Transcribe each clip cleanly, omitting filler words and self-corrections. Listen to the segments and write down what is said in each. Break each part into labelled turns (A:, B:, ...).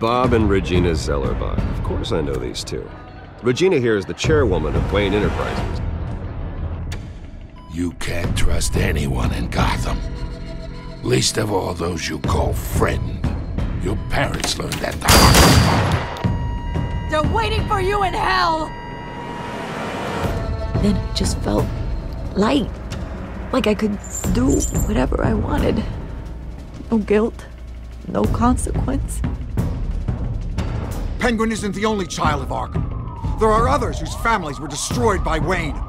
A: Bob and Regina Zellerbach. Of course I know these two. Regina here is the chairwoman of Wayne Enterprises.
B: You can't trust anyone in Gotham. Least of all those you call friend. Your parents learned that the hard way.
C: They're waiting for you in hell! Then it just felt light. Like I could do whatever I wanted. No guilt, no consequence.
D: Penguin isn't the only child of Arkham. There are others whose families were destroyed by Wayne.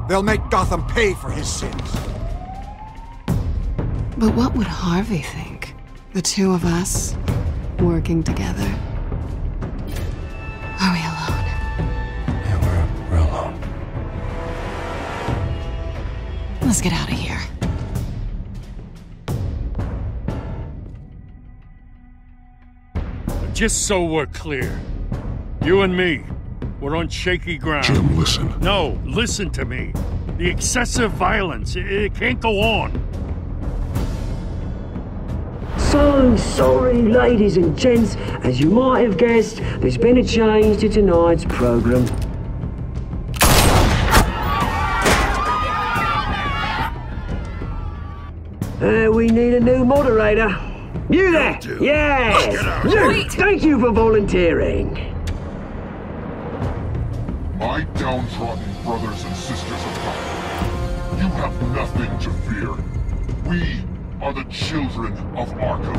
D: They'll make Gotham pay for his sins.
E: But what would Harvey think? The two of us, working together. Are we alone?
B: Yeah, we're alone.
E: Let's get out of here.
F: Just so we're clear, you and me, we're on shaky ground.
B: Jim, listen.
F: No, listen to me. The excessive violence, it can't go on.
G: So sorry, ladies and gents. As you might have guessed, there's been a change to tonight's program. We need a new moderator. You there? Yes! Luke, thank you for volunteering.
H: My downtrodden brothers and sisters of Gotham, you have nothing to fear. We are the children of Arkham.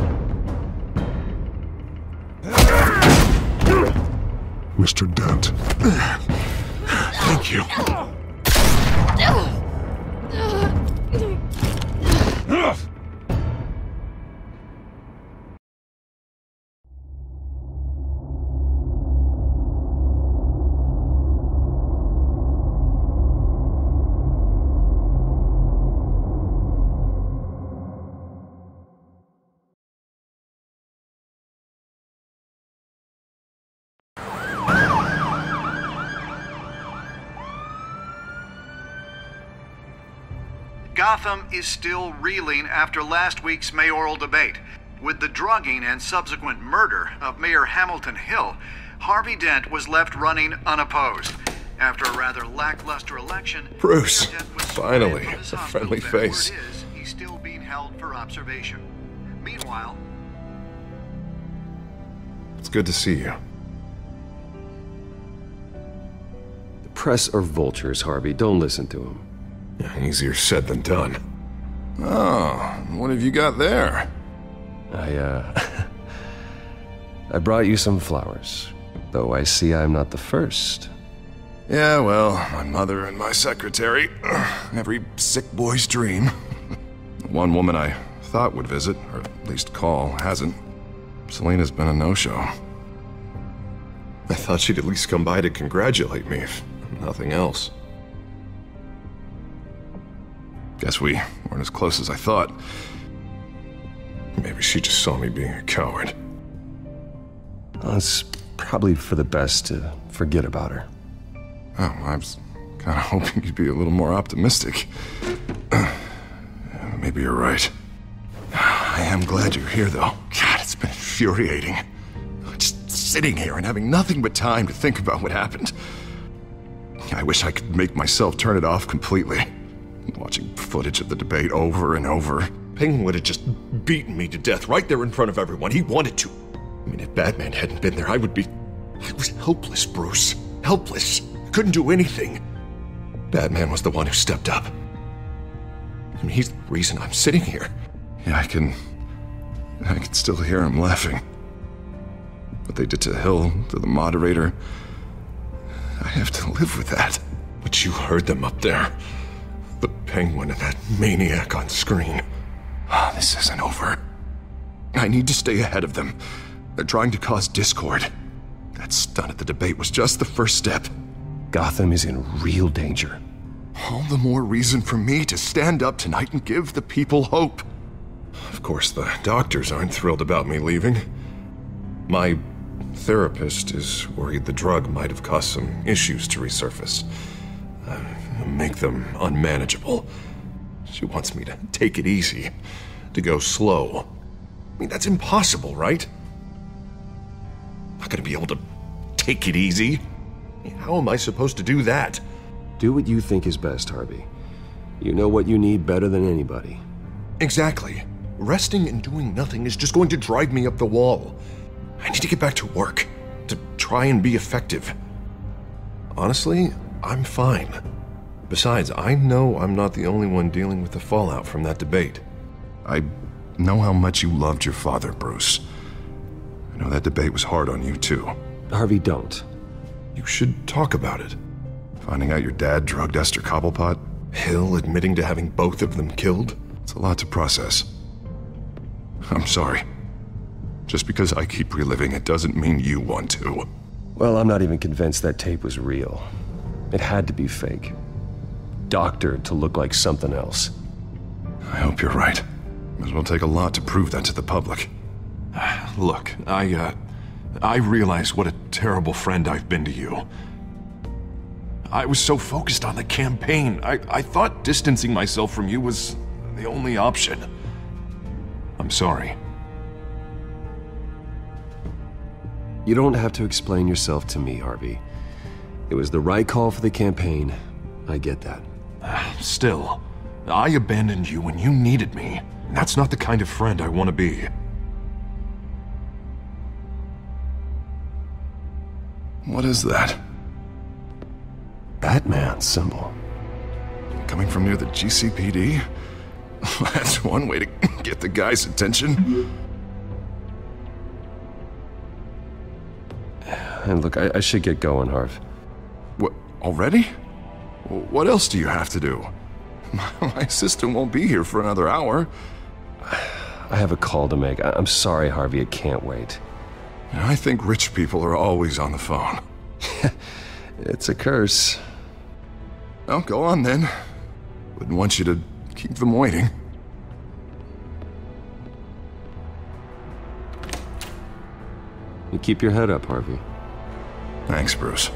B: Mr. Dent. Thank you.
I: Gotham is still reeling after last week's mayoral debate. With the drugging and subsequent murder of Mayor Hamilton Hill, Harvey Dent was left running unopposed. After a rather lackluster election,
J: Bruce,
I: Dent was
J: finally,
I: from his
J: a
I: hospital
J: friendly
I: bed
J: face.
I: where it is, he's still being held for observation. Meanwhile,
J: It's good to see you.
A: The press are vultures, Harvey. Don't listen to them.
J: Easier said than done. Oh, what have you got there?
A: I brought you some flowers. Though I see I'm not the first.
J: Yeah, well, my mother and my secretary. Every sick boy's dream. One woman I thought would visit, or at least call, hasn't. Selena's been a no-show. I thought she'd at least come by to congratulate me, if nothing else. Guess we weren't as close as I thought. Maybe she just saw me being a coward.
A: Well, it's probably for the best to forget about her.
J: Oh, I was kind of hoping you'd be a little more optimistic. Maybe you're right. I am glad you're here, though. God, it's been infuriating. Just sitting here and having nothing but time to think about what happened. I wish I could make myself turn it off completely. Watching footage of the debate over and over. Penguin would have just beaten me to death right there in front of everyone. He wanted to. I mean, if Batman hadn't been there, I was helpless, Bruce. Helpless. Couldn't do anything. Batman was the one who stepped up. I mean, he's the reason I'm sitting here. Yeah, I can still hear him laughing. What they did to Hill, to the moderator, I have to live with that. But you heard them up there. The Penguin and that maniac on screen. This isn't over. I need to stay ahead of them. They're trying to cause discord. That stunt at the debate was just the first step.
A: Gotham is in real danger.
J: All the more reason for me to stand up tonight and give the people hope. Of course, the doctors aren't thrilled about me leaving. My therapist is worried the drug might have caused some issues to resurface. Make them unmanageable. She wants me to take it easy, to go slow. I mean, that's impossible, right? I'm not gonna be able to take it easy. How am I supposed to do that?
A: Do what you think is best, Harvey. You know what you need better than anybody.
J: Exactly. Resting and doing nothing is just going to drive me up the wall. I need to get back to work, to try and be effective. Honestly, I'm fine. Besides, I know I'm not the only one dealing with the fallout from that debate. I know how much you loved your father, Bruce. I know that debate was hard on you, too.
A: Harvey, don't.
J: You should talk about it. Finding out your dad drugged Esther Cobblepot, Hill admitting to having both of them killed. It's a lot to process. I'm sorry. Just because I keep reliving it doesn't mean you want to.
A: Well, I'm not even convinced that tape was real. It had to be fake. Doctored to look like something else.
J: I hope you're right. It will take a lot to prove that to the public. Look, I realize what a terrible friend I've been to you. I was so focused on the campaign. I thought distancing myself from you was the only option. I'm sorry.
A: You don't have to explain yourself to me, Harvey. It was the right call for the campaign. I get that.
J: Still, I abandoned you when you needed me. That's not the kind of friend I want to be. What is that?
A: Batman symbol.
J: Coming from near the GCPD? That's one way to get the guy's attention.
A: And look, I should get going, Harv.
J: What, already? What else do you have to do? My assistant won't be here for another hour.
A: I have a call to make. I'm sorry, Harvey, it can't wait.
J: I think rich people are always on the phone.
A: It's a curse.
J: Well, go on then. Wouldn't want you to keep them waiting.
A: You keep your head up, Harvey.
J: Thanks, Bruce.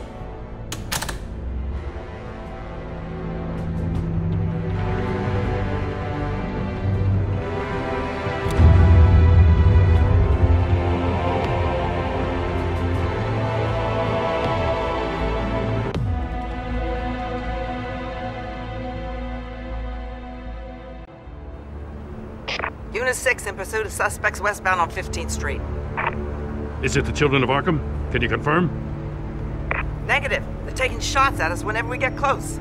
K: Unit 6 in pursuit of suspects westbound on 15th Street.
F: Is it the Children of Arkham? Can you confirm?
K: Negative. They're taking shots at us whenever we get close.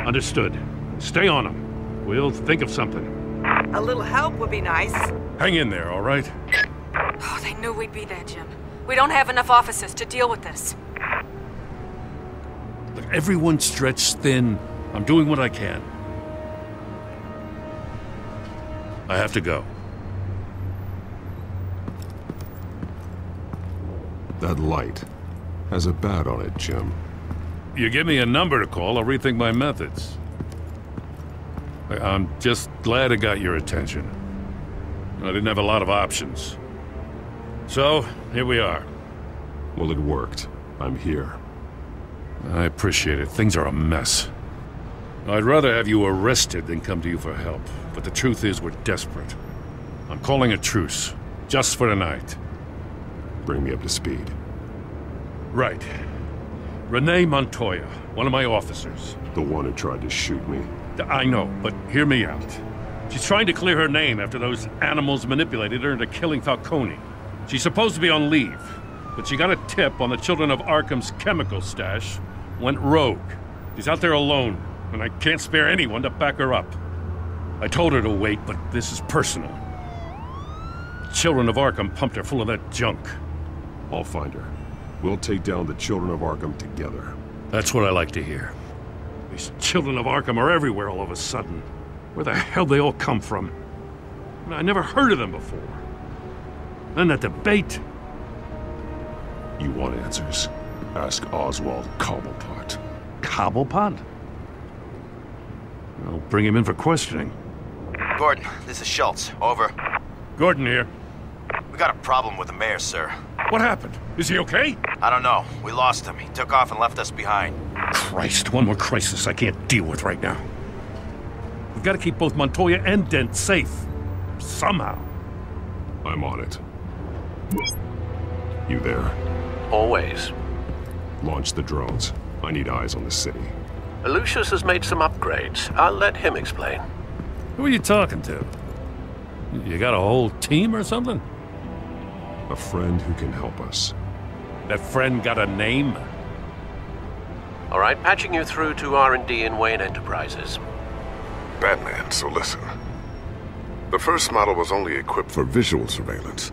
F: Understood. Stay on them. We'll think of something.
K: A little help would be nice.
F: Hang in there, all right?
L: Oh, they knew we'd be there, Jim. We don't have enough officers to deal with this.
F: Look, everyone's stretched thin. I'm doing what I can. I have to go.
M: That light has a bat on it, Jim.
F: You give me a number to call, I'll rethink my methods. I'm just glad it got your attention. I didn't have a lot of options. So, here we are.
M: Well, it worked. I'm here.
F: I appreciate it. Things are a mess. I'd rather have you arrested than come to you for help. But the truth is, we're desperate. I'm calling a truce. Just for tonight.
M: Bring me up to speed.
F: Right. Renee Montoya, one of my officers.
M: The one who tried to shoot me.
F: I know, but hear me out. She's trying to clear her name after those animals manipulated her into killing Falcone. She's supposed to be on leave, but she got a tip on the Children of Arkham's chemical stash, went rogue. She's out there alone, and I can't spare anyone to back her up. I told her to wait, but this is personal. The Children of Arkham pumped her full of that junk.
M: I'll find her. We'll take down the Children of Arkham together.
F: That's what I like to hear. These Children of Arkham are everywhere all of a sudden. Where the hell they all come from? I never heard of them before. Then that debate.
M: You want answers? Ask Oswald Cobblepot.
F: Cobblepot? I'll bring him in for questioning.
N: Gordon, this is Schultz. Over.
F: Gordon here.
N: We got a problem with the mayor, sir.
F: What happened? Is he okay?
N: I don't know. We lost him. He took off and left us behind.
F: Christ, one more crisis I can't deal with right now. We've got to keep both Montoya and Dent safe. Somehow.
M: I'm on it. You there?
O: Always.
M: Launch the drones. I need eyes on the city.
O: Lucius has made some upgrades. I'll let him explain.
F: Who are you talking to? You got a whole team or something?
M: A friend who can help us.
F: That friend got a name?
O: All right, patching you through to R&D in Wayne Enterprises.
M: Batman, so listen. The first model was only equipped for visual surveillance,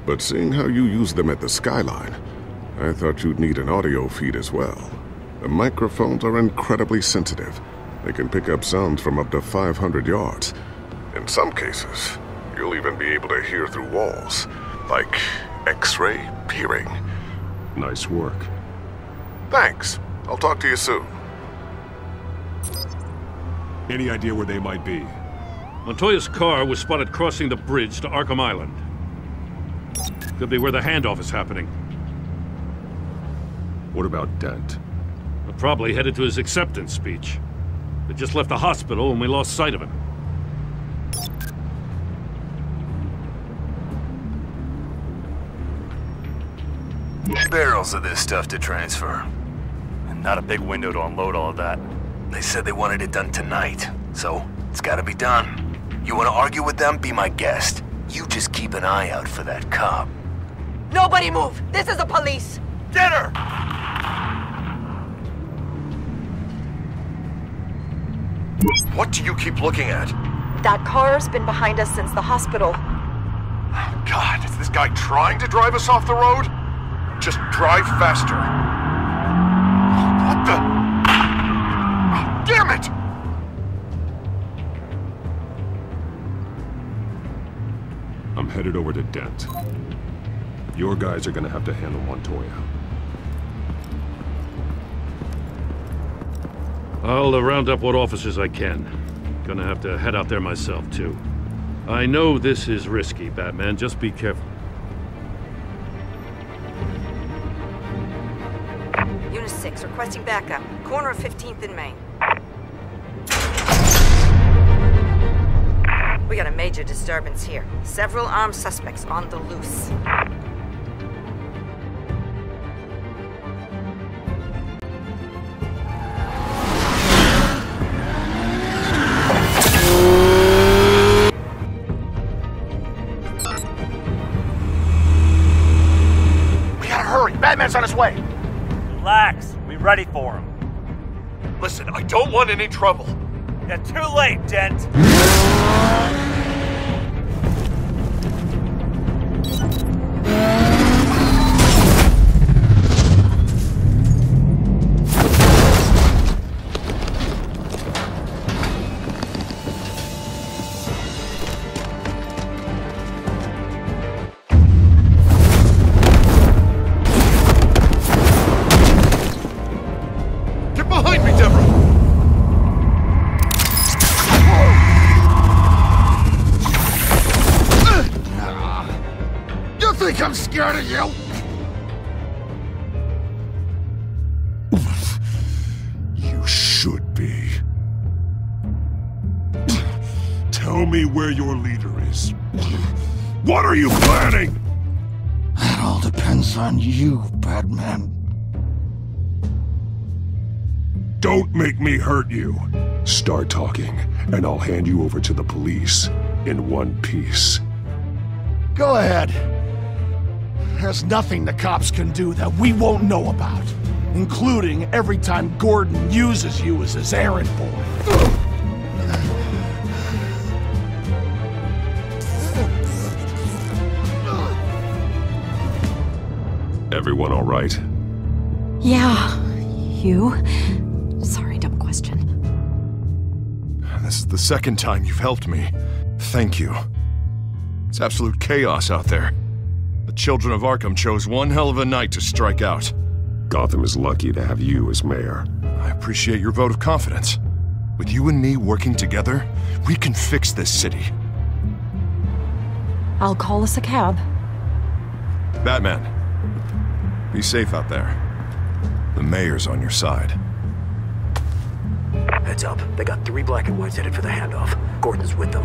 M: but seeing how you use them at the Skyline, I thought you'd need an audio feed as well. The microphones are incredibly sensitive. They can pick up sounds from up to 500 yards. In some cases, you'll even be able to hear through walls, like X-ray peering. Nice work. Thanks. I'll talk to you soon. Any idea where they might be?
F: Montoya's car was spotted crossing the bridge to Arkham Island. Could be where the handoff is happening.
M: What about Dent?
F: Probably headed to his acceptance speech. They just left the hospital and we lost sight of him.
P: Barrels of this stuff to transfer. And not a big window to unload all of that. They said they wanted it done tonight, so it's gotta be done. You wanna argue with them? Be my guest. You just keep an eye out for that cop.
L: Nobody move! This is the police!
P: Get her!
J: What do you keep looking at?
Q: That car's been behind us since the hospital.
J: God, is this guy trying to drive us off the road? Just drive faster. What the? Oh, damn it!
M: I'm headed over to Dent. Your guys are gonna have to handle Montoya.
F: I'll round up what officers I can. Gonna have to head out there myself, too. I know this is risky, Batman. Just be careful.
R: Unit 6, requesting backup. Corner of 15th and Main. We got a major disturbance here. Several armed suspects on the loose.
P: Batman's on his way!
S: Relax. We ready for him.
J: Listen, I don't want any trouble.
S: Yeah, too late, Dent.
B: I'm scared of you!
M: You should be. Tell me where your leader is. What are you planning?
B: That all depends on you, Batman.
M: Don't make me hurt you. Start talking, and I'll hand you over to the police in one piece.
B: Go ahead. There's nothing the cops can do that we won't know about, including every time Gordon uses you as his errand boy.
M: Everyone all right?
C: Yeah. You? Sorry, dumb question.
J: This is the second time you've helped me. Thank you. It's absolute chaos out there. The children of Arkham chose one hell of a night to strike out.
M: Gotham is lucky to have you as mayor.
J: I appreciate your vote of confidence. With you and me working together, we can fix this city.
C: I'll call us a cab.
J: Batman, be safe out there. The mayor's on your side.
G: Heads up. They got 3 black and whites headed for the handoff. Gordon's with them.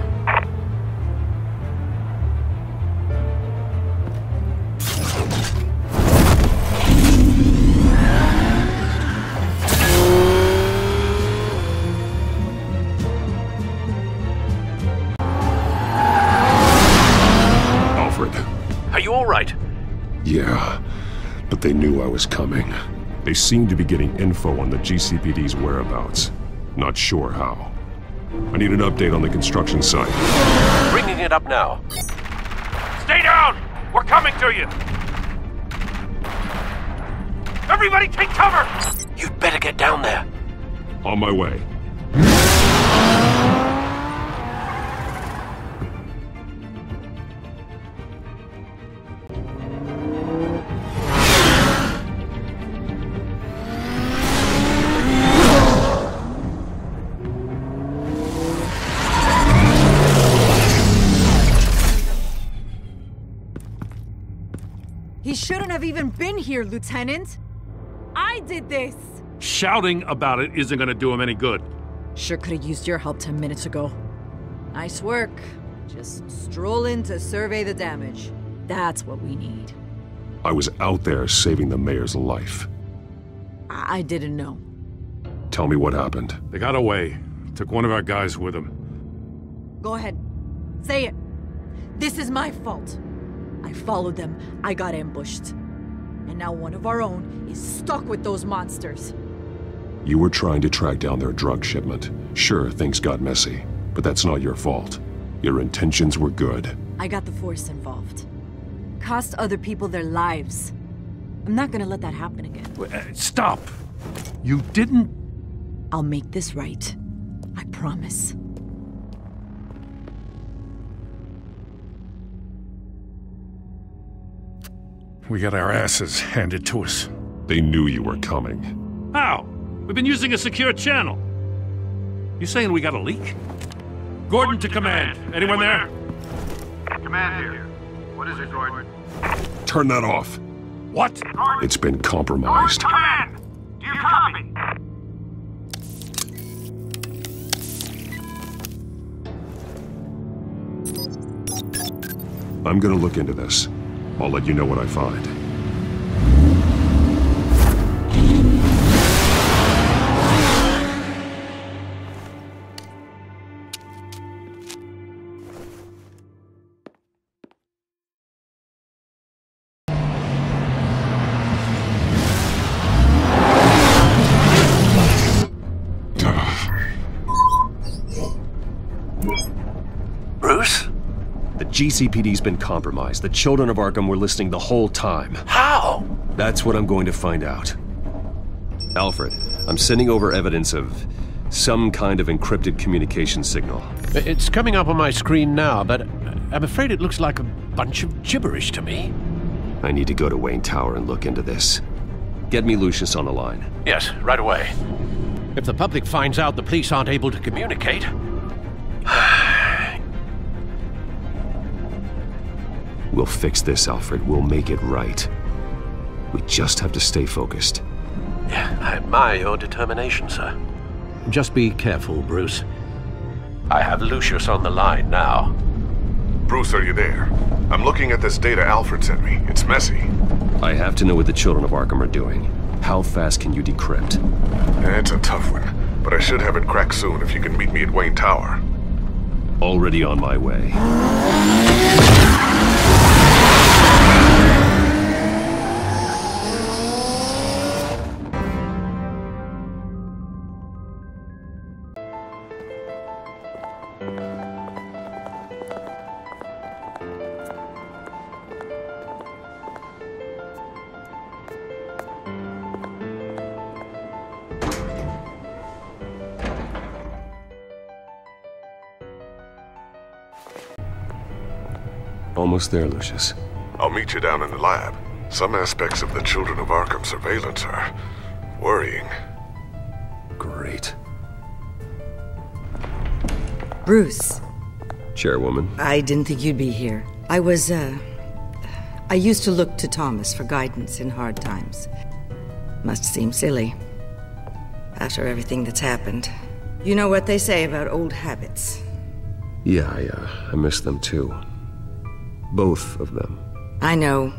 M: that they knew I was coming. They seemed to be getting info on the GCPD's whereabouts. Not sure how. I need an update on the construction site.
O: Bringing it up now.
F: Stay down! We're coming to you! Everybody take cover!
O: You'd better get down there.
M: On my way.
T: He shouldn't have even been here, Lieutenant. I did this.
F: Shouting about it isn't gonna do him any good.
T: Sure could have used your help 10 minutes ago. Nice work. Just stroll in to survey the damage. That's what we need.
M: I was out there saving the mayor's life.
T: I didn't know.
M: Tell me what happened.
F: They got away. Took one of our guys with them.
T: Go ahead. Say it. This is my fault. I followed them. I got ambushed. And now one of our own is stuck with those monsters.
M: You were trying to track down their drug shipment. Sure, things got messy, but that's not your fault. Your intentions were good.
T: I got the Force involved. Cost other people their lives. I'm not gonna let that happen again.
F: Stop! You didn't...
T: I'll make this right. I promise.
F: We got our asses handed to us.
M: They knew you were coming.
F: How? We've been using a secure channel. You saying we got a leak? Gordon to command. Anyone there?
I: Command here. What is it, Gordon?
M: Turn that off.
F: What?
M: It's been compromised.
I: Command! Do you copy?
M: I'm gonna look into this. I'll let you know what I find.
O: Bruce?
A: The GCPD's been compromised. The children of Arkham were listening the whole time.
O: How?
A: That's what I'm going to find out. Alfred, I'm sending over evidence of some kind of encrypted communication signal.
O: It's coming up on my screen now, but I'm afraid it looks like a bunch of gibberish to me.
A: I need to go to Wayne Tower and look into this. Get me Lucius on the line.
O: Yes, right away. If the public finds out the police aren't able to communicate...
A: We'll fix this, Alfred. We'll make it right. We just have to stay focused.
O: I admire your determination, sir. Just be careful, Bruce. I have Lucius on the line now.
M: Bruce, are you there? I'm looking at this data Alfred sent me. It's messy.
A: I have to know what the children of Arkham are doing. How fast can you decrypt?
M: It's a tough one, but I should have it cracked soon if you can meet me at Wayne Tower.
A: Already on my way. Almost there, Lucius.
M: I'll meet you down in the lab. Some aspects of the Children of Arkham surveillance are worrying.
A: Great.
U: Bruce.
A: Chairwoman.
U: I didn't think you'd be here. I used to look to Thomas for guidance in hard times. Must seem silly. After everything that's happened. You know what they say about old habits.
A: Yeah, I miss them too. Both of them.
U: I know.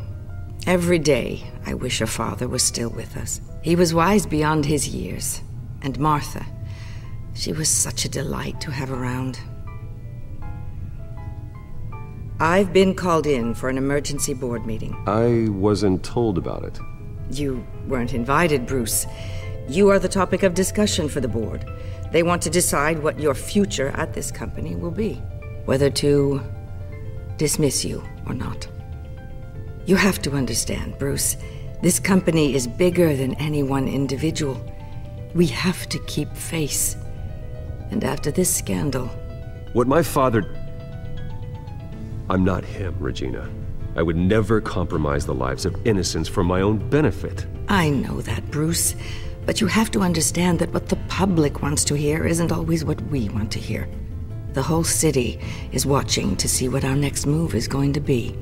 U: Every day, I wish your father was still with us. He was wise beyond his years. And Martha, she was such a delight to have around. I've been called in for an emergency board meeting.
A: I wasn't told about it.
U: You weren't invited, Bruce. You are the topic of discussion for the board. They want to decide what your future at this company will be. Whether to dismiss you or not. You have to understand, Bruce. This company is bigger than any one individual. We have to keep face. And after this scandal...
A: What my father... I'm not him, Regina. I would never compromise the lives of innocents for my own benefit.
U: I know that, Bruce. But you have to understand that what the public wants to hear isn't always what we want to hear. The whole city is watching to see what our next move is going to be.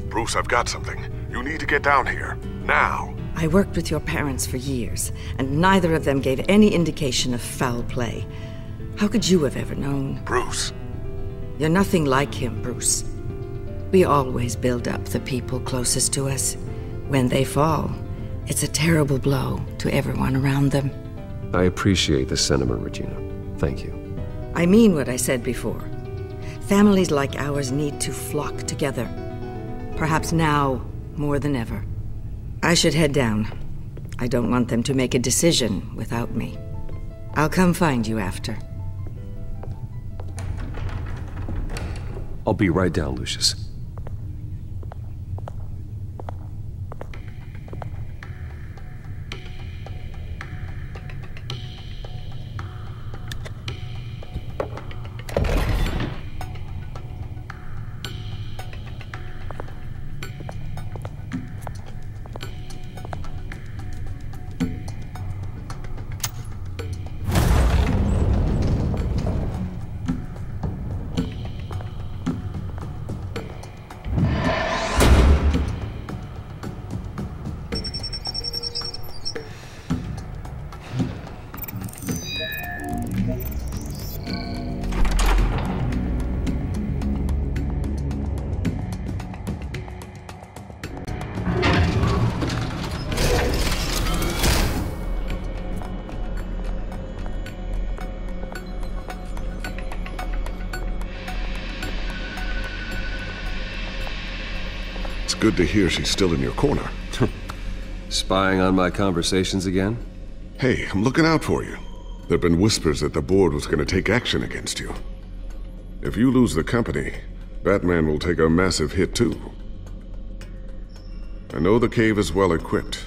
M: Bruce, I've got something. You need to get down here. Now.
U: I worked with your parents for years, and neither of them gave any indication of foul play. How could you have ever known?
M: Bruce.
U: You're nothing like him, Bruce. We always build up the people closest to us. When they fall, it's a terrible blow to everyone around them.
A: I appreciate the sentiment, Regina. Thank you.
U: I mean what I said before. Families like ours need to flock together. Perhaps now, more than ever. I should head down. I don't want them to make a decision without me. I'll come find you after.
A: I'll be right down, Lucius.
M: Good to hear she's still in your corner.
A: Spying on my conversations again?
M: Hey, I'm looking out for you. There've been whispers that the board was going to take action against you. If you lose the company, Batman will take a massive hit too. I know the cave is well equipped,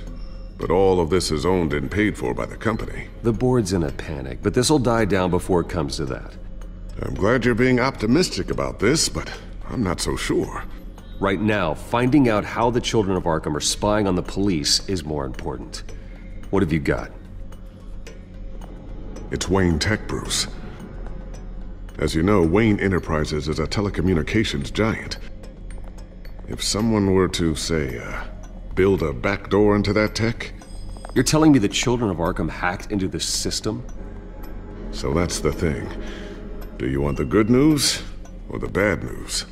M: but all of this is owned and paid for by the company.
A: The board's in a panic, but this'll die down before it comes to that.
M: I'm glad you're being optimistic about this, but I'm not so sure.
A: Right now, finding out how the children of Arkham are spying on the police is more important. What have you got?
M: It's Wayne Tech, Bruce. As you know, Wayne Enterprises is a telecommunications giant. If someone were to, say, build a backdoor into that tech...
A: You're telling me the children of Arkham hacked into the system?
M: So that's the thing. Do you want the good news or the bad news?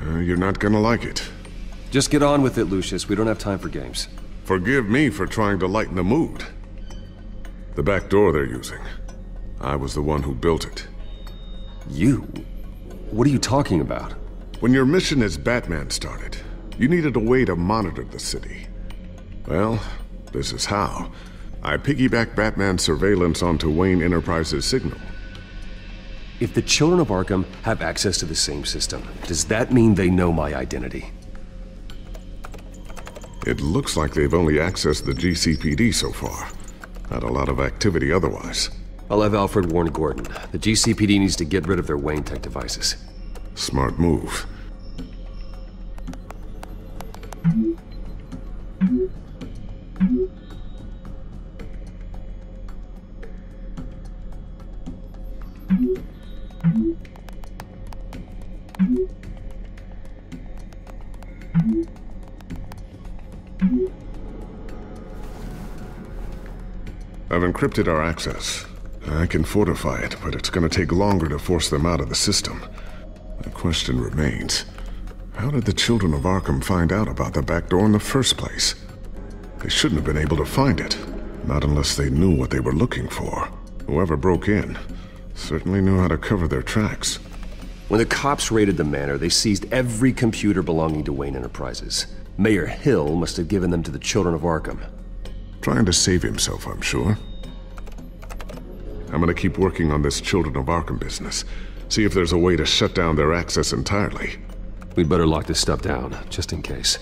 M: You're not gonna like it.
A: Just get on with it, Lucius. We don't have time for games.
M: Forgive me for trying to lighten the mood. The back door they're using. I was the one who built it.
A: You? What are you talking about?
M: When your mission as Batman started, you needed a way to monitor the city. Well, this is how. I piggybacked Batman's surveillance onto Wayne Enterprises' signal.
A: If the children of Arkham have access to the same system, does that mean they know my identity?
M: It looks like they've only accessed the GCPD so far. Not a lot of activity otherwise.
A: I'll have Alfred warn Gordon. The GCPD needs to get rid of their Wayne Tech devices.
M: Smart move. I've encrypted our access. I can fortify it, but it's going to take longer to force them out of the system. The question remains, how did the children of Arkham find out about the back door in the first place? They shouldn't have been able to find it, not unless they knew what they were looking for. Whoever broke in certainly knew how to cover their tracks.
A: When the cops raided the manor, they seized every computer belonging to Wayne Enterprises. Mayor Hill must have given them to the children of Arkham.
M: Trying to save himself, I'm sure. I'm gonna keep working on this Children of Arkham business. See if there's a way to shut down their access entirely.
A: We'd better lock this stuff down, just in case.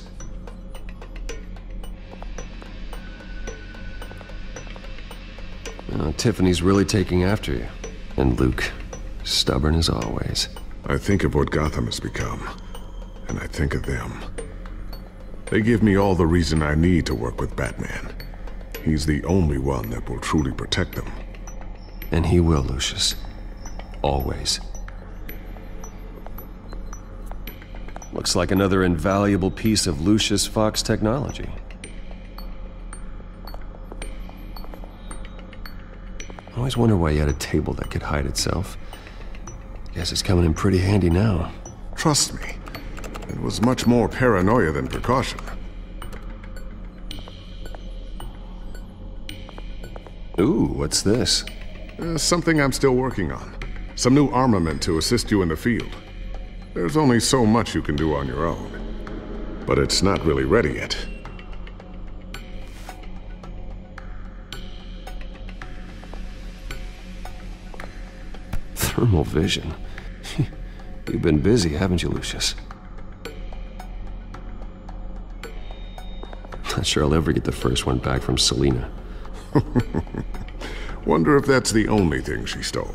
A: Tiffany's really taking after you. And Luke, stubborn as always.
M: I think of what Gotham has become, and I think of them. They give me all the reason I need to work with Batman. He's the only one that will truly protect them.
A: And he will, Lucius. Always. Looks like another invaluable piece of Lucius Fox technology. I always wonder why he had a table that could hide itself. Guess it's coming in pretty handy now.
M: Trust me, it was much more paranoia than precaution.
A: Ooh, what's this?
M: Something I'm still working on. Some new armament to assist you in the field. There's only so much you can do on your own. But it's not really ready yet.
A: Thermal vision. You've been busy, haven't you, Lucius? Not sure I'll ever get the first one back from Selina.
M: Wonder if that's the only thing she stole.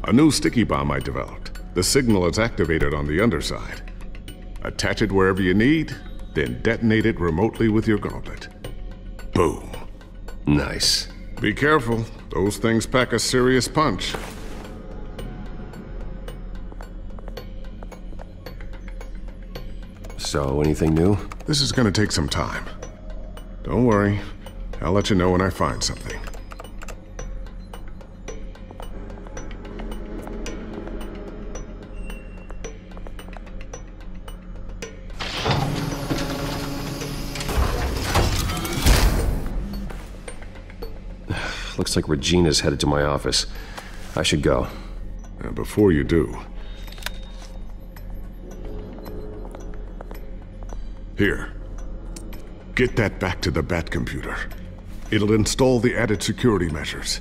M: A new sticky bomb I developed. The signal is activated on the underside. Attach it wherever you need, then detonate it remotely with your gauntlet. Boom.
A: Nice.
M: Be careful. Those things pack a serious punch.
A: So, anything new?
M: This is gonna take some time. Don't worry. I'll let you know when I find something.
A: Looks like Regina's headed to my office. I should go.
M: And before you do... Here. Get that back to the Bat computer. It'll install the added security measures.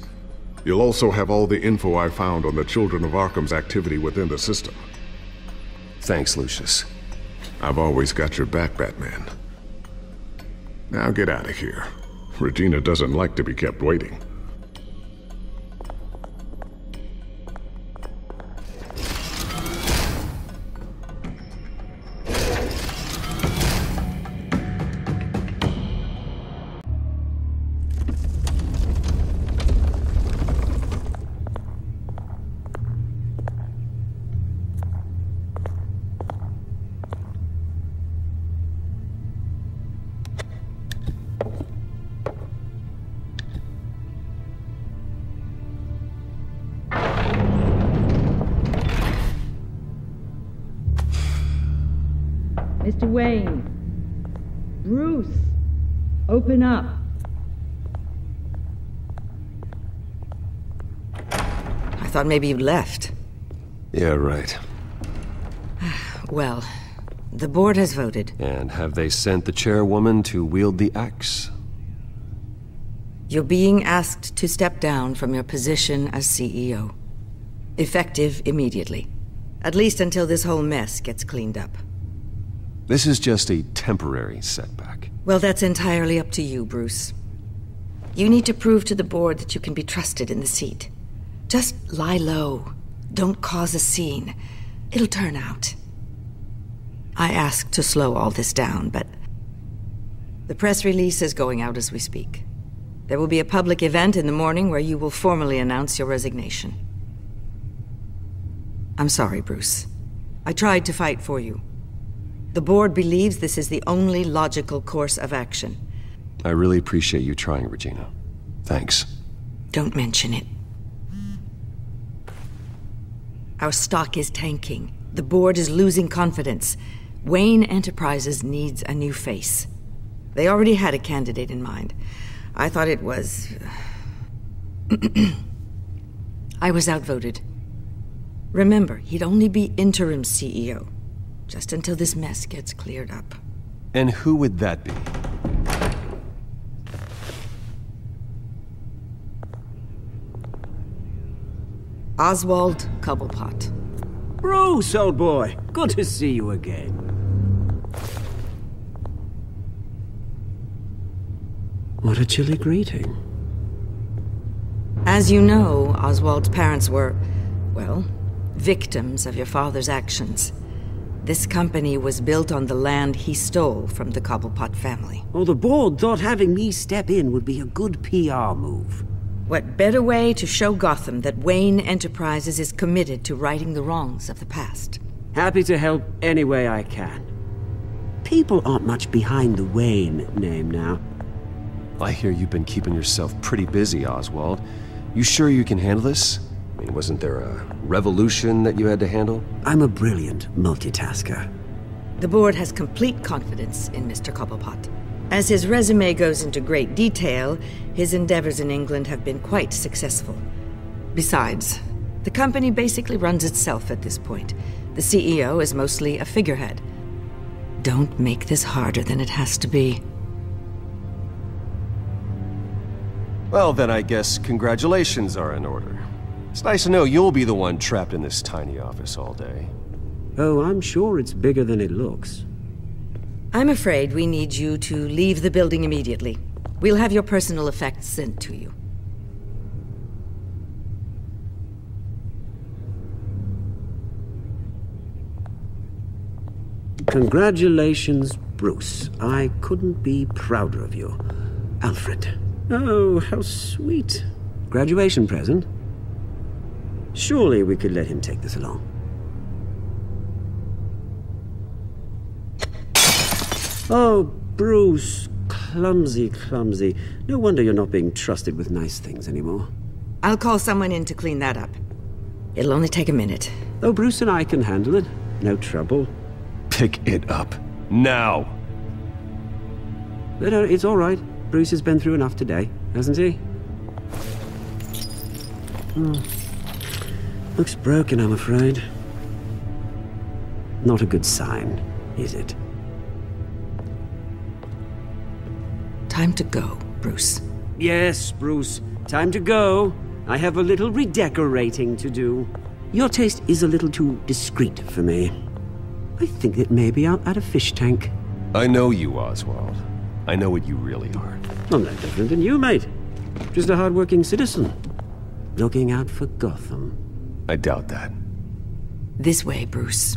M: You'll also have all the info I found on the Children of Arkham's activity within the system.
A: Thanks, Lucius.
M: I've always got your back, Batman. Now get out of here. Regina doesn't like to be kept waiting.
D: Mr. Wayne. Bruce. Open up.
U: I thought maybe you'd left.
A: Yeah, right.
U: Well, the board has voted.
A: And have they sent the chairwoman to wield the axe?
U: You're being asked to step down from your position as CEO. Effective immediately. At least until this whole mess gets cleaned up.
A: This is just a temporary setback.
U: Well, that's entirely up to you, Bruce. You need to prove to the board that you can be trusted in the seat. Just lie low. Don't cause a scene. It'll turn out. I asked to slow all this down, but the press release is going out as we speak. There will be a public event in the morning where you will formally announce your resignation. I'm sorry, Bruce. I tried to fight for you. The board believes this is the only logical course of action.
A: I really appreciate you trying, Regina. Thanks.
U: Don't mention it. Our stock is tanking. The board is losing confidence. Wayne Enterprises needs a new face. They already had a candidate in mind. I thought it was... I was outvoted. Remember, he'd only be interim CEO, just until this mess gets cleared up.
A: And who would that be?
U: Oswald Cobblepot.
E: Bruce, old boy. Good to see you again. What a chilly greeting.
U: As you know, Oswald's parents were, well, victims of your father's actions. This company was built on the land he stole from the Cobblepot family.
E: Oh, the board thought having me step in would be a good PR move.
U: What better way to show Gotham that Wayne Enterprises is committed to righting the wrongs of the past?
E: Happy to help any way I can. People aren't much behind the Wayne name now.
A: I hear you've been keeping yourself pretty busy, Oswald. You sure you can handle this? I mean, wasn't there a revolution that you had to handle?
E: I'm a brilliant multitasker.
U: The board has complete confidence in Mr. Cobblepot. As his resume goes into great detail, his endeavors in England have been quite successful. Besides, the company basically runs itself at this point. The CEO is mostly a figurehead. Don't make this harder than it has to be.
A: Well, then I guess congratulations are in order. It's nice to know you'll be the one trapped in this tiny office all day.
E: Oh, I'm sure it's bigger than it looks.
U: I'm afraid we need you to leave the building immediately. We'll have your personal effects sent to you.
E: Congratulations, Bruce. I couldn't be prouder of you. Alfred. Oh, how sweet. Graduation present? Surely we could let him take this along. Oh, Bruce. Clumsy, clumsy. No wonder you're not being trusted with nice things anymore.
U: I'll call someone in to clean that up. It'll only take a minute.
E: Oh, Bruce and I can handle it. No trouble.
A: Pick it up. Now!
E: No, it's all right. Bruce has been through enough today, hasn't he? Looks broken, I'm afraid. Not a good sign, is it?
U: Time to go, Bruce.
E: Yes, Bruce. Time to go. I have a little redecorating to do. Your taste is a little too discreet for me. I think that maybe I'll add a fish tank.
A: I know you, Oswald. I know what you really are.
E: I'm no different than you, mate. Just a hard-working citizen. Looking out for Gotham.
A: I doubt that.
U: This way, Bruce.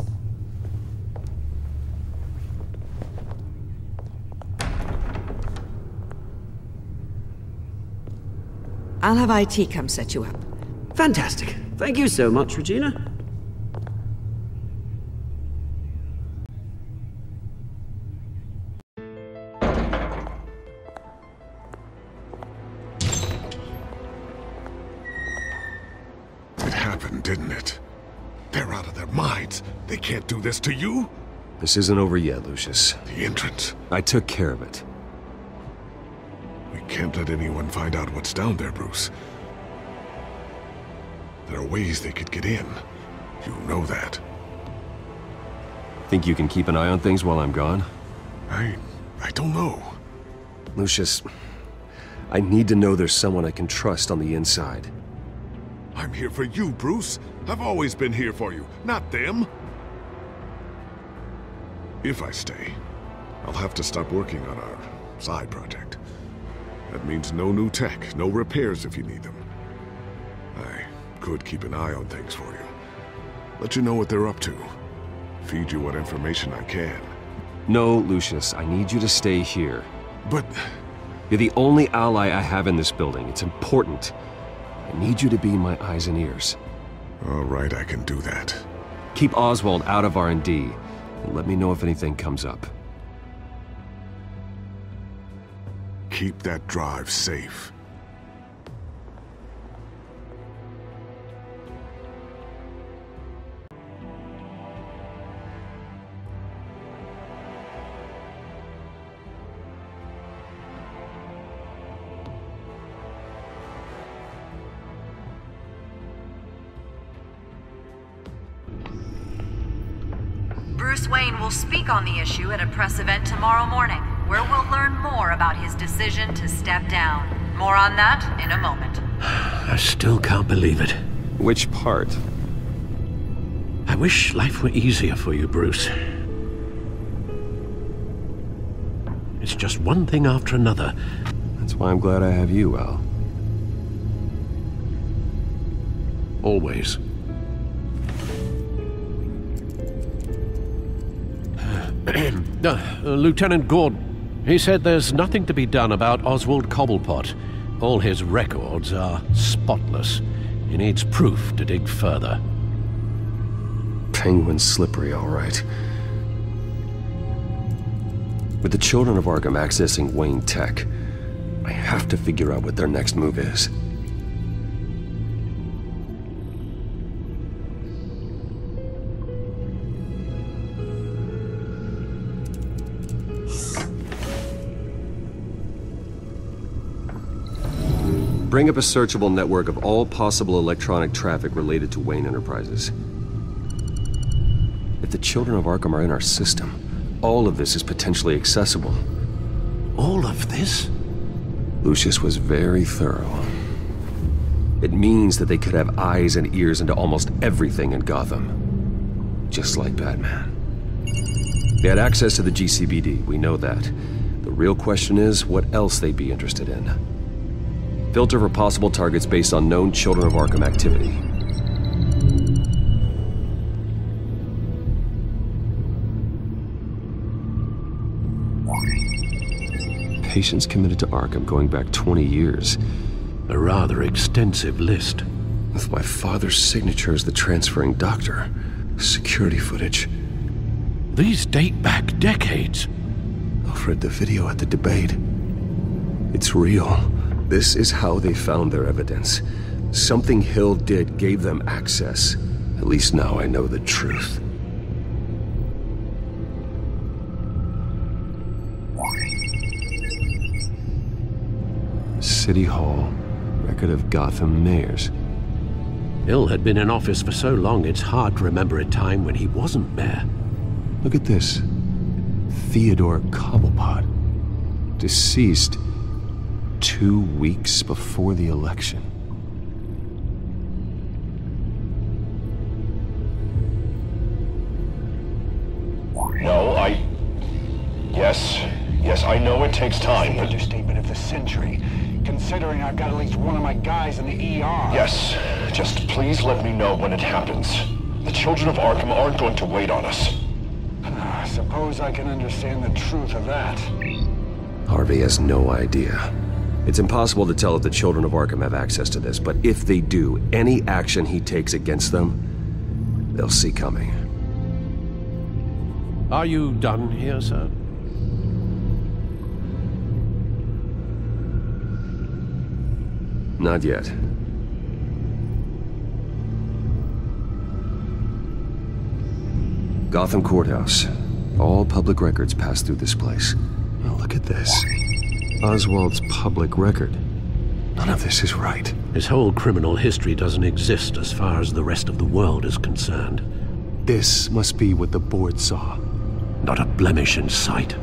U: I'll have IT come set you up.
E: Fantastic. Thank you so much, Regina.
J: It happened, didn't it? They're out of their minds. They can't do this to you.
A: This isn't over yet, Lucius.
J: The entrance.
A: I took care of it.
J: We can't let anyone find out what's down there, Bruce. There are ways they could get in. You know that.
A: Think you can keep an eye on things while I'm gone?
J: I don't know.
A: Lucius, I need to know there's someone I can trust on the inside.
J: I'm here for you, Bruce. I've always been here for you, not them. If I stay, I'll have to stop working on our side project. That means no new tech, no repairs if you need them. I could keep an eye on things for you. Let you know what they're up to. Feed you what information I can.
A: No, Lucius, I need you to stay here.
J: But...
A: You're the only ally I have in this building. It's important. I need you to be my eyes and ears.
J: All right, I can do that.
A: Keep Oswald out of R&D. and let me know if anything comes up.
M: Keep that drive safe.
H: Bruce Wayne will speak on the issue at a press event tomorrow morning, where we'll learn more about his decision to step down. More on that in a moment.
O: I still can't believe it.
A: Which part?
O: I wish life were easier for you, Bruce. It's just one thing after another.
A: That's why I'm glad I have you, Al.
O: Always. Lieutenant Gordon, he said there's nothing to be done about Oswald Cobblepot. All his records are spotless. He needs proof to dig further.
A: Penguin's slippery, all right. With the children of Arkham accessing Wayne Tech, I have to figure out what their next move is. Bring up a searchable network of all possible electronic traffic related to Wayne Enterprises. If the children of Arkham are in our system, all of this is potentially accessible.
O: All of this?
A: Lucius was very thorough. It means that they could have eyes and ears into almost everything in Gotham. Just like Batman. They had access to the GCPD, we know that. The real question is what else they'd be interested in. Filter for possible targets based on known Children of Arkham activity. Patients committed to Arkham going back 20 years.
O: A rather extensive list.
A: With my father's signature as the transferring doctor. Security footage.
O: These date back decades.
A: I've read the video at the debate. It's real. This is how they found their evidence. Something Hill did gave them access. At least now I know the truth. City Hall. Record of Gotham mayors.
O: Hill had been in office for so long it's hard to remember a time when he wasn't mayor.
A: Look at this. Theodore Cobblepot. Deceased 2 weeks before the election.
V: No, Yes, I know it takes time,
B: The understatement of the century, considering I've got at least one of my guys in the ER.
V: Yes, just please let me know when it happens. The children of Arkham aren't going to wait on us.
B: I suppose I can understand the truth of that.
A: Harvey has no idea. It's impossible to tell if the children of Arkham have access to this, but if they do, any action he takes against them, they'll see coming.
O: Are you done here, sir?
A: Not yet. Gotham Courthouse. All public records pass through this place. Oh, look at this. Oswald's public record. None of this is right.
O: His whole criminal history doesn't exist as far as the rest of the world is concerned.
A: This must be what the board saw.
O: Not a blemish in sight.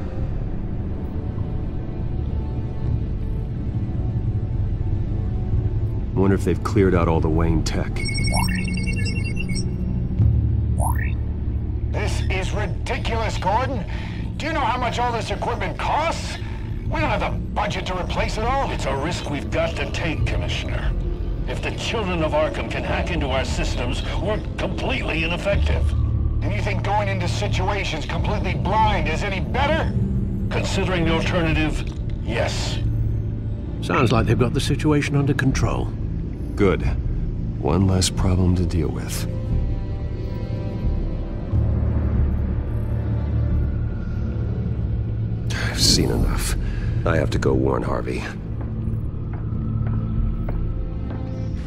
A: I wonder if they've cleared out all the Wayne tech.
B: This is ridiculous, Gordon. Do you know how much all this equipment costs? We don't have the budget to replace it all.
V: It's a risk we've got to take, Commissioner. If the children of Arkham can hack into our systems, we're completely ineffective.
B: And you think going into situations completely blind is any better?
V: Considering the alternative, yes.
O: Sounds like they've got the situation under control.
A: Good. One less problem to deal with. seen enough. I have to go warn Harvey.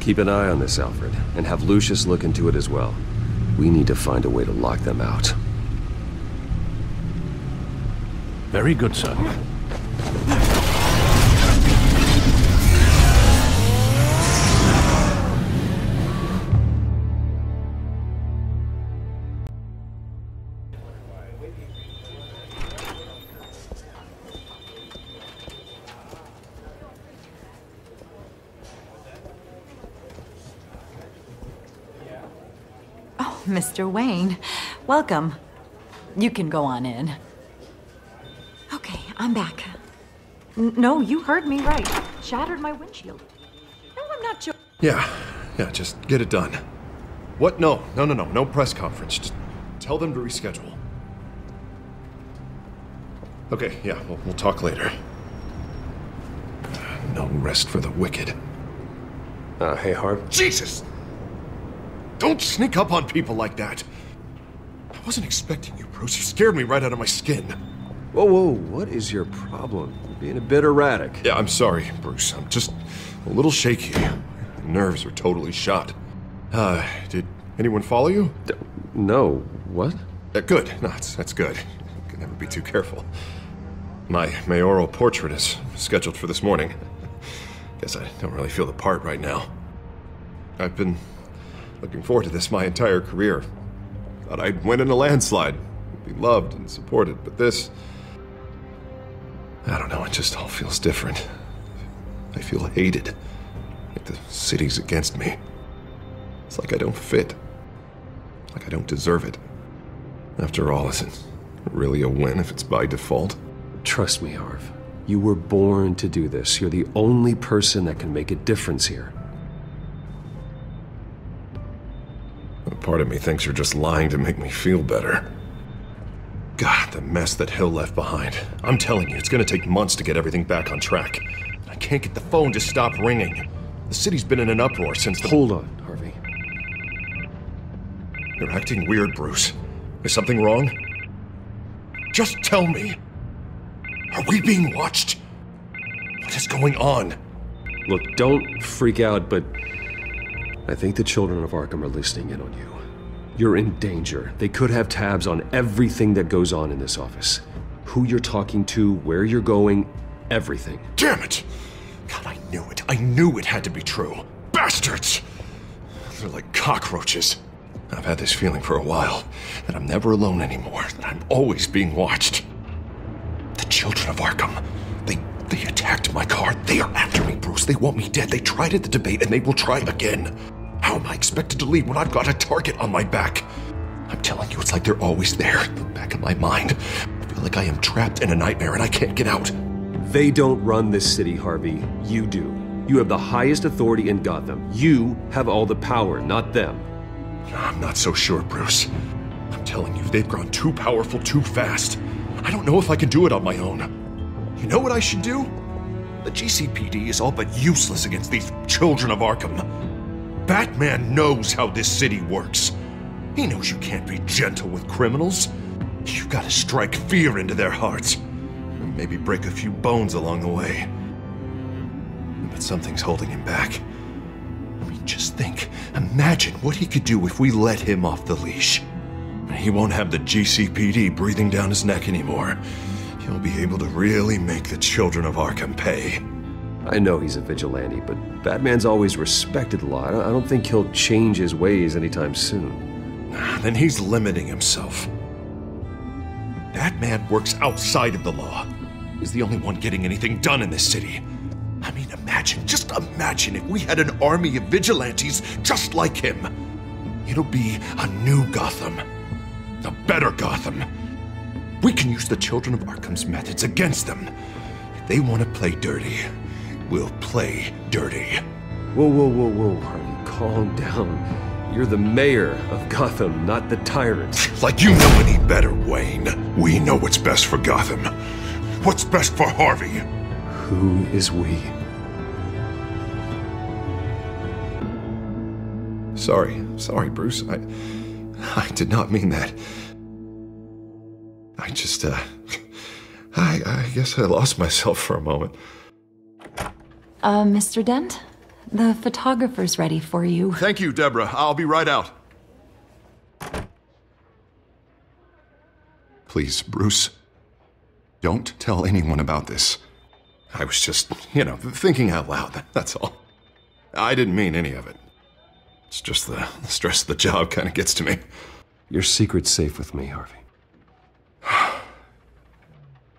A: Keep an eye on this, Alfred, and have Lucius look into it as well. We need to find a way to lock them out.
O: Very good, sir.
T: Mr. Wayne, welcome. You can go on in. Okay, I'm back. No, you heard me right. Shattered my windshield. No, I'm not joking.
J: Yeah, just get it done. What? No press conference. Just tell them to reschedule. Okay, yeah, we'll talk later. No rest for the wicked.
A: Hey, Harv.
J: Jesus! Don't sneak up on people like that. I wasn't expecting you, Bruce. You scared me right out of my skin.
A: Whoa, what is your problem? You're being a bit erratic.
J: Yeah, I'm sorry, Bruce. I'm just a little shaky. My nerves are totally shot. Did anyone follow you?
A: No. What?
J: Good. No, that's good. You can never be too careful. My mayoral portrait is scheduled for this morning. Guess I don't really feel the part right now. I've been looking forward to this my entire career. Thought I'd win in a landslide, be loved and supported, but this... I don't know, it just all feels different. I feel hated. Like the city's against me. It's like I don't fit. Like I don't deserve it. After all, is it really a win if it's by default?
A: Trust me, Harv. You were born to do this. You're the only person that can make a difference here.
J: Part of me thinks you're just lying to make me feel better. God, the mess that Hill left behind. I'm telling you, it's gonna take months to get everything back on track. I can't get the phone to stop ringing. The city's been in an uproar since the...
A: Hold on, Harvey.
J: You're acting weird, Bruce. Is something wrong? Just tell me. Are we being watched? What is going on?
A: Look, don't freak out, but I think the children of Arkham are listening in on you. You're in danger. They could have tabs on everything that goes on in this office. Who you're talking to, where you're going, everything.
J: Damn it! God, I knew it. I knew it had to be true. Bastards! They're like cockroaches. I've had this feeling for a while, that I'm never alone anymore, that I'm always being watched. The children of Arkham, they attacked my car. They are after me, Bruce. They want me dead. They tried at the debate, and they will try again. How am I expected to leave when I've got a target on my back? I'm telling you, it's like they're always there, in the back of my mind. I feel like I am trapped in a nightmare and I can't get out.
A: They don't run this city, Harvey. You do. You have the highest authority in Gotham. You have all the power, not them.
J: I'm not so sure, Bruce. I'm telling you, they've grown too powerful too fast. I don't know if I can do it on my own. You know what I should do? The GCPD is all but useless against these children of Arkham. Batman knows how this city works. He knows you can't be gentle with criminals. You've got to strike fear into their hearts. And maybe break a few bones along the way. But something's holding him back. I mean, just think. Imagine what he could do if we let him off the leash. He won't have the GCPD breathing down his neck anymore. He'll be able to really make the children of Arkham pay.
A: I know he's a vigilante, but Batman's always respected the law. I don't think he'll change his ways anytime soon.
J: Then he's limiting himself. Batman works outside of the law. He's the only one getting anything done in this city. I mean, just imagine if we had an army of vigilantes just like him. It'll be a new Gotham. A better Gotham. We can use the children of Arkham's methods against them. If they want to play dirty, we'll play dirty.
A: Whoa, Harvey, calm down. You're the mayor of Gotham, not the tyrant.
J: Like you know any better, Wayne. We know what's best for Gotham. What's best for Harvey?
A: Who is we?
J: Sorry, Bruce. I did not mean that. I guess I lost myself for a moment.
C: Mr. Dent? The photographer's ready for you.
J: Thank you, Deborah. I'll be right out. Please, Bruce, don't tell anyone about this. I was just, thinking out loud, that's all. I didn't mean any of it. It's just the stress of the job kind of gets to me.
A: Your secret's safe with me, Harvey.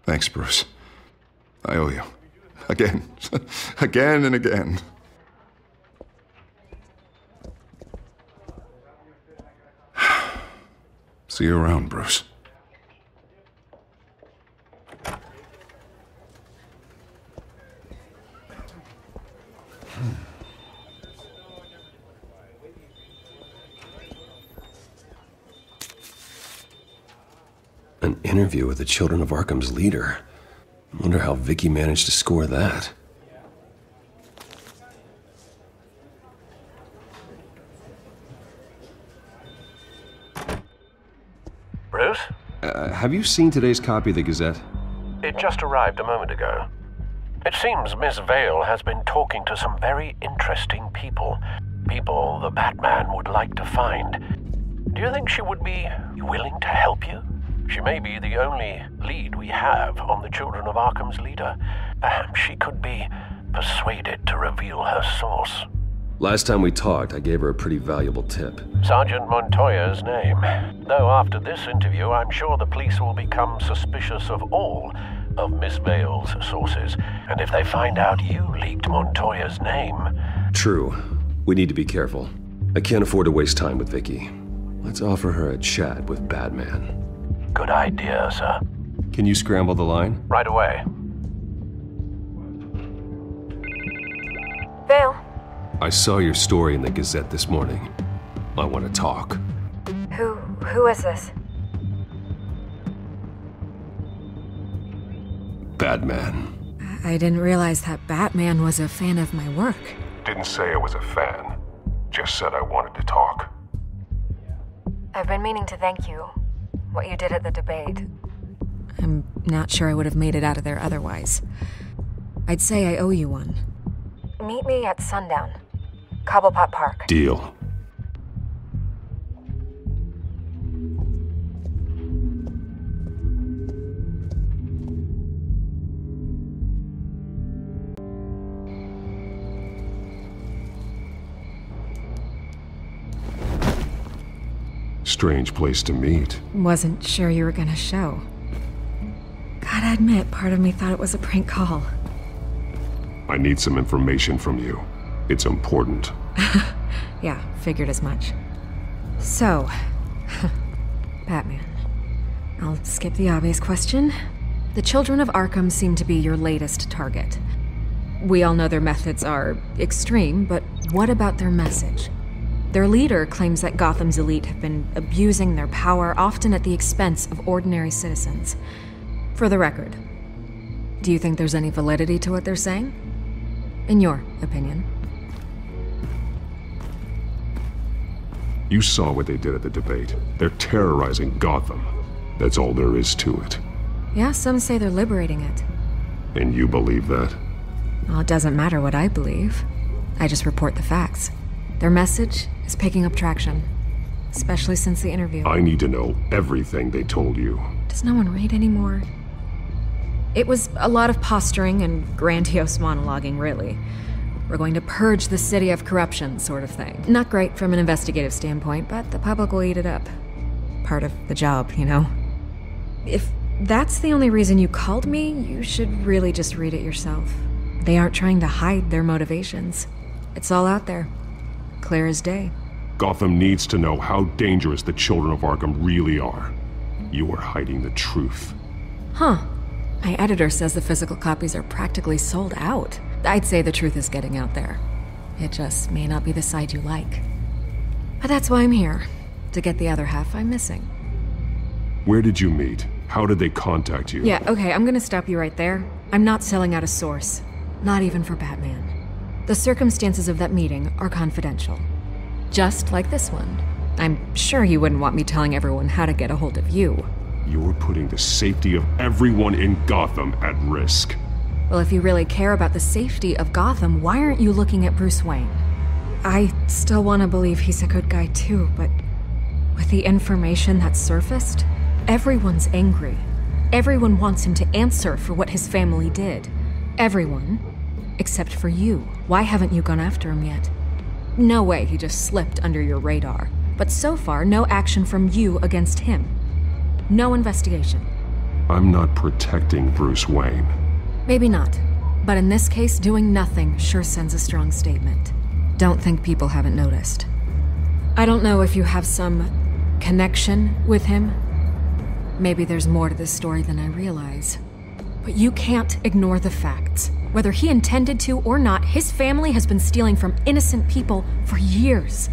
J: Thanks, Bruce. I owe you. Again. Again and again. See you around, Bruce.
A: An interview with the Children of Arkham's leader. I wonder how Vicky managed to score that.
O: Bruce?
A: Have you seen today's copy of the Gazette?
O: It just arrived a moment ago. It seems Miss Vale has been talking to some very interesting people. People the Batman would like to find. Do you think she would be willing to help you? She may be the only lead we have on the Children of Arkham's leader. Perhaps she could be persuaded to reveal her source.
A: Last time we talked, I gave her a pretty valuable tip.
O: Sergeant Montoya's name. Though after this interview, I'm sure the police will become suspicious of all of Miss Vale's sources. And if they find out you leaked Montoya's name...
A: True. We need to be careful. I can't afford to waste time with Vicky. Let's offer her a chat with Batman.
O: Good idea, sir.
A: Can you scramble the line?
O: Right away.
L: Vale.
A: I saw your story in the Gazette this morning. I want to talk.
L: Who is this?
A: Batman.
K: I didn't realize that Batman was a fan of my work.
M: Didn't say I was a fan. Just said I wanted to talk.
L: I've been meaning to thank you. What you did at the debate.
K: I'm not sure I would have made it out of there otherwise. I'd say I owe you one.
L: Meet me at sundown. Cobblepot Park.
A: Deal.
M: Strange place to meet.
K: Wasn't sure you were gonna show. Gotta admit, part of me thought it was a prank call.
M: I need some information from you. It's important.
K: Yeah, figured as much. So, Batman. I'll skip the obvious question. The Children of Arkham seem to be your latest target. We all know their methods are extreme, but what about their message? Their leader claims that Gotham's elite have been abusing their power, often at the expense of ordinary citizens. For the record, do you think there's any validity to what they're saying? In your opinion?
M: You saw what they did at the debate. They're terrorizing Gotham. That's all there is to it.
K: Yeah, some say they're liberating it.
M: And you believe that?
K: Well, it doesn't matter what I believe. I just report the facts. Their message is picking up traction, especially since the interview.
M: I need to know everything they told you.
K: Does no one read anymore? It was a lot of posturing and grandiose monologuing, really. We're going to purge the city of corruption, sort of thing. Not great from an investigative standpoint, but the public will eat it up. Part of the job, you know? If that's the only reason you called me, you should really just read it yourself. They aren't trying to hide their motivations. It's all out there. Clear as day.
M: Gotham needs to know how dangerous the Children of Arkham really are. You are hiding the truth.
K: Huh. My editor says the physical copies are practically sold out. I'd say the truth is getting out there. It just may not be the side you like. But that's why I'm here. To get the other half I'm missing.
M: Where did you meet? How did they contact you?
K: Yeah, okay, I'm gonna stop you right there. I'm not selling out a source. Not even for Batman. The circumstances of that meeting are confidential. Just like this one. I'm sure you wouldn't want me telling everyone how to get a hold of you.
N: You're putting the safety of everyone in Gotham at risk.
K: Well, if you really care about the safety of Gotham, why aren't you looking at Bruce Wayne? I still want to believe he's a good guy too, but with the information that's surfaced, everyone's angry. Everyone wants him to answer for what his family did. Everyone, except for you. Why haven't you gone after him yet? No way he just slipped under your radar. But so far, no action from you against him. No investigation.
N: I'm not protecting Bruce Wayne.
K: Maybe not. But in this case, doing nothing sure sends a strong statement. Don't think people haven't noticed. I don't know if you have some connection with him. Maybe there's more to this story than I realize. But you can't ignore the facts. Whether he intended to or not, his family has been stealing from innocent people for years.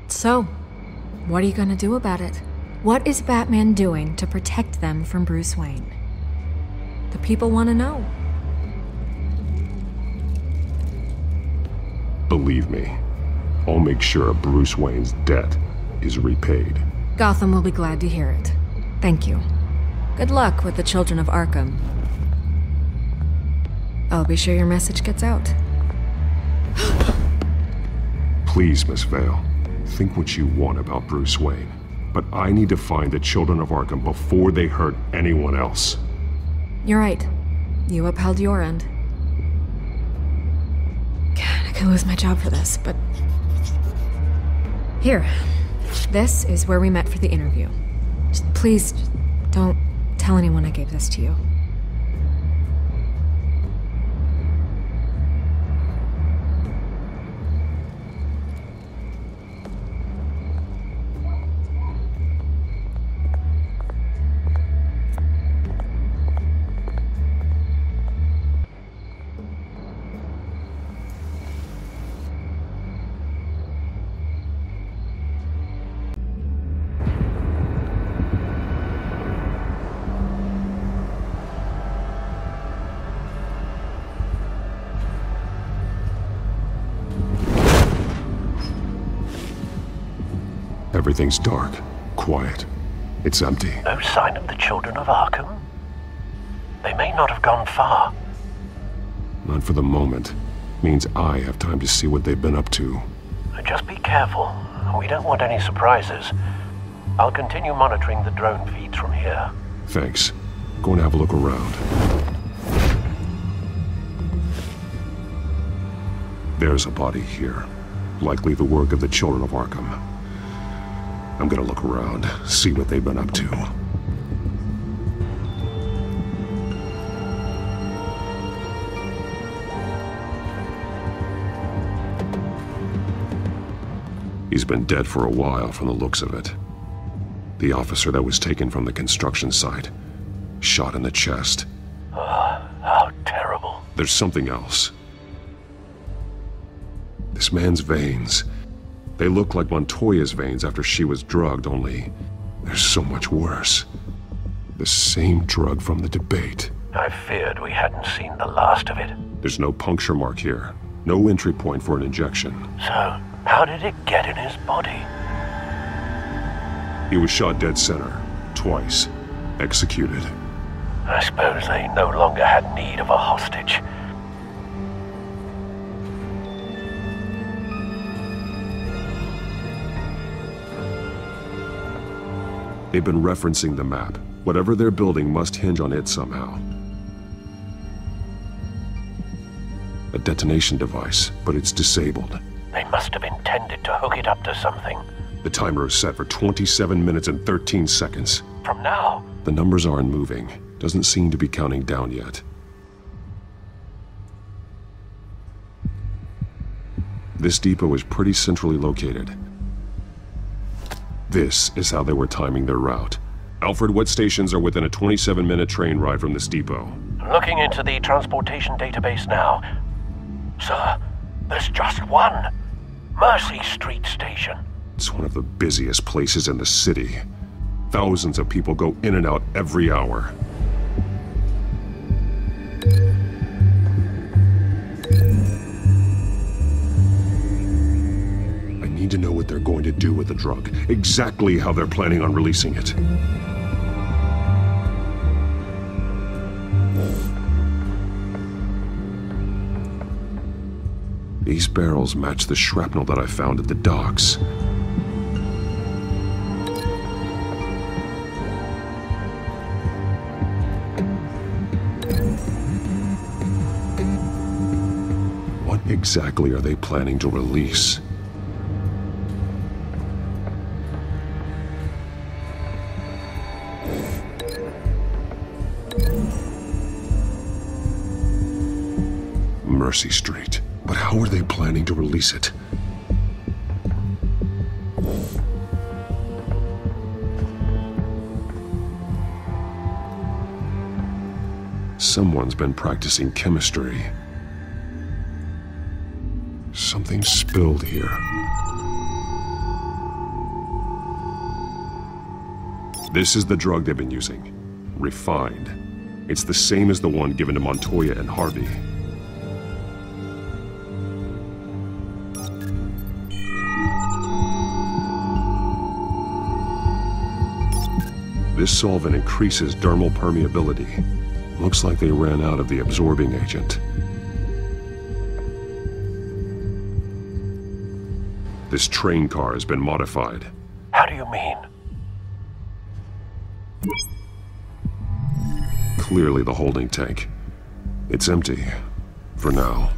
K: So, what are you gonna do about it? What is Batman doing to protect them from Bruce Wayne? The people want to know.
N: Believe me, I'll make sure Bruce Wayne's debt is repaid.
K: Gotham will be glad to hear it. Thank you. Good luck with the children of Arkham. I'll be sure your message gets out.
N: Please, Miss Vale, think what you want about Bruce Wayne, but I need to find the children of Arkham before they hurt anyone else.
K: You're right. You upheld your end. God, I could lose my job for this, but... Here. This is where we met for the interview. Please, don't tell anyone I gave this to you.
N: Everything's dark, quiet. It's empty.
O: No sign of the children of Arkham? They may not have gone far.
N: Not for the moment. Means I have time to see what they've been up to.
O: Just be careful. We don't want any surprises. I'll continue monitoring the drone feeds from here.
N: Thanks. Go and have a look around. There's a body here. Likely the work of the children of Arkham. I'm gonna look around, see what they've been up to. He's been dead for a while from the looks of it. The officer that was taken from the construction site. Shot in the chest.
O: How terrible.
N: There's something else. This man's veins. They look like Montoya's veins after she was drugged, only they're so much worse. The same drug from the debate.
O: I feared we hadn't seen the last of it.
N: There's no puncture mark here. No entry point for an injection.
O: So, how did it get in his body?
N: He was shot dead center. Twice. Executed.
O: I suppose they no longer had need of a hostage.
N: They've been referencing the map. Whatever they're building must hinge on it somehow. A detonation device, but it's disabled.
O: They must have intended to hook it up to something.
N: The timer is set for 27 minutes and 13 seconds.
O: From now?
N: The numbers aren't moving. Doesn't seem to be counting down yet. This depot is pretty centrally located. This is how they were timing their route. Alfred, what stations are within a 27-minute train ride from this depot?
O: Looking into the transportation database now. Sir, there's just one. Mercy Street Station.
N: It's one of the busiest places in the city. Thousands of people go in and out every hour. I need to know what they're going to do with the drug, exactly how they're planning on releasing it. These barrels match the shrapnel that I found at the docks. What exactly are they planning to release? Mercy Street. But how are they planning to release it? Someone's been practicing chemistry. Something spilled here. This is the drug they've been using. Refined. It's the same as the one given to Montoya and Harvey. This solvent increases dermal permeability. Looks like they ran out of the absorbing agent. This train car has been modified.
O: How do you mean?
N: Clearly the holding tank. It's empty. For now.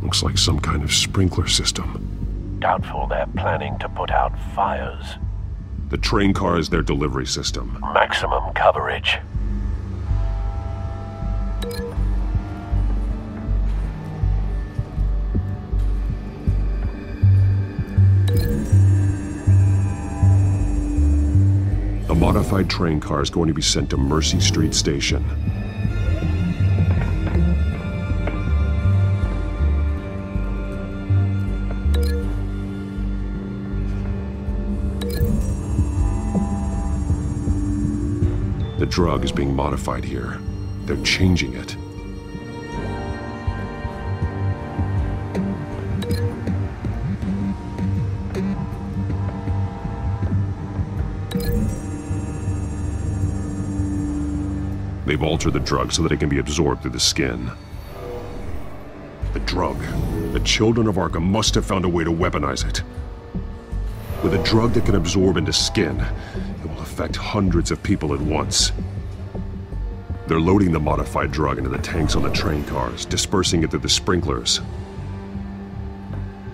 N: Looks like some kind of sprinkler system.
O: Doubtful they're planning to put out fires.
N: The train car is their delivery system.
O: Maximum coverage.
N: A modified train car is going to be sent to Mercy Street Station. The drug is being modified here. They're changing it. They've altered the drug so that it can be absorbed through the skin. The drug. The children of Arkham must have found a way to weaponize it. With a drug that can absorb into skin, it will affect hundreds of people at once. They're loading the modified drug into the tanks on the train cars, dispersing it through the sprinklers.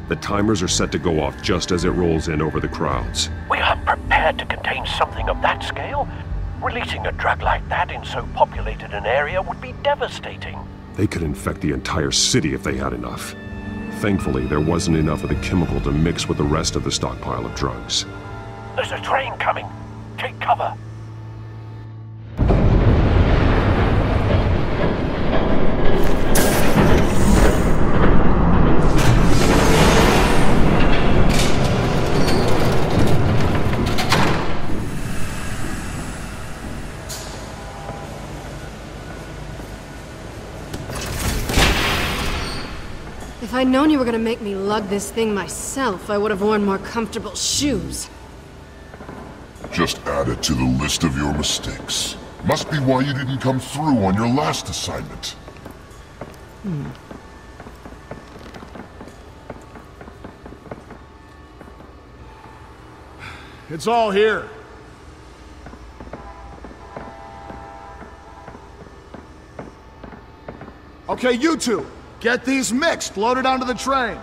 N: The timers are set to go off just as it rolls in over the crowds.
O: We aren't prepared to contain something of that scale. Releasing a drug like that in so populated an area would be devastating.
N: They could infect the entire city if they had enough. Thankfully, there wasn't enough of the chemical to mix with the rest of the stockpile of drugs.
O: There's a train coming. Take cover.
Q: If I'd known you were gonna make me lug this thing myself, I would have worn more comfortable shoes.
R: Just add it to the list of your mistakes. Must be why you didn't come through on your last assignment.
B: It's all here. Okay, you two. Get these mixed, loaded onto the train.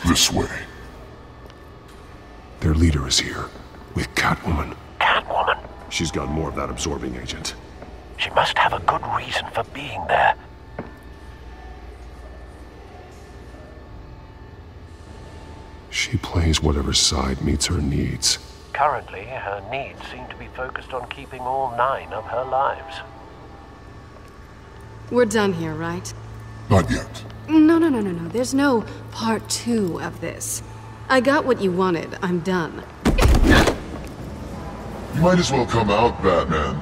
R: This way.
N: Their leader is here, with Catwoman.
O: Catwoman?
N: She's got more of that absorbing agent.
O: She must have a good reason for being there.
N: She plays whatever side meets her needs.
O: Currently, her needs seem to be focused on keeping all 9 of her lives.
Q: We're done here, right?
R: Not yet.
Q: No. There's no part 2 of this. I got what you wanted. I'm done.
R: You might as well come out, Batman.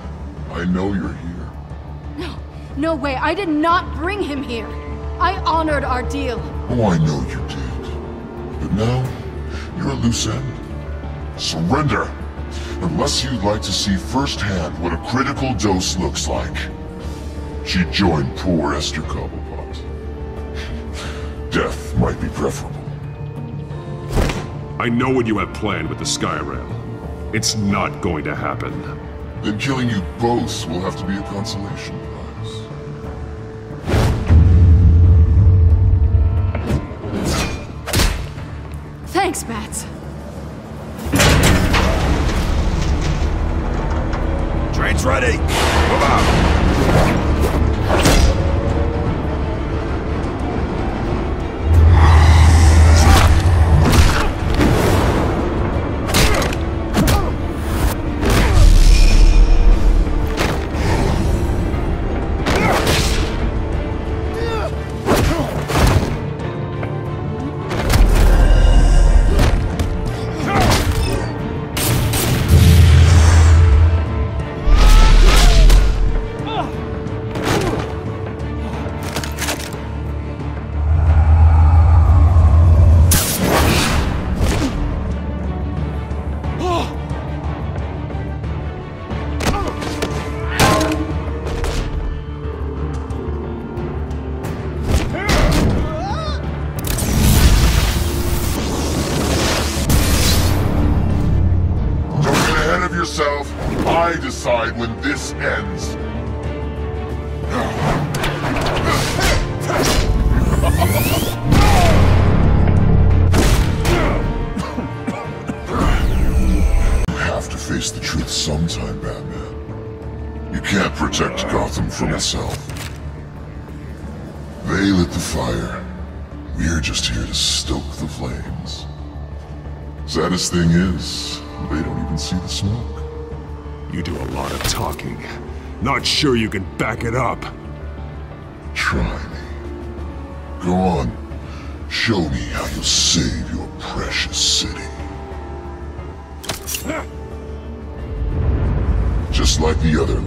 R: I know you're here.
Q: No way, I did not bring him here. I honored our deal.
R: Oh, I know you did. But now, you're a loose end. Surrender! Unless you'd like to see firsthand what a critical dose looks like. She joined poor Esther Cobblepot. Death might be preferable.
N: I know what you have planned with the Skyrail. It's not going to happen.
R: Then killing you both will have to be a consolation prize.
Q: Thanks, Bats.
J: Train's ready! Move out!
R: Yourself, I decide when this ends. You have to face the truth sometime, Batman. You can't protect Gotham from itself. They lit the fire. We're just here to stoke the flames. Saddest thing is, they don't even see the smoke.
N: You do a lot of talking. Not sure you can back it up.
R: Try me. Go on. Show me how you'll save your precious city. Just like the other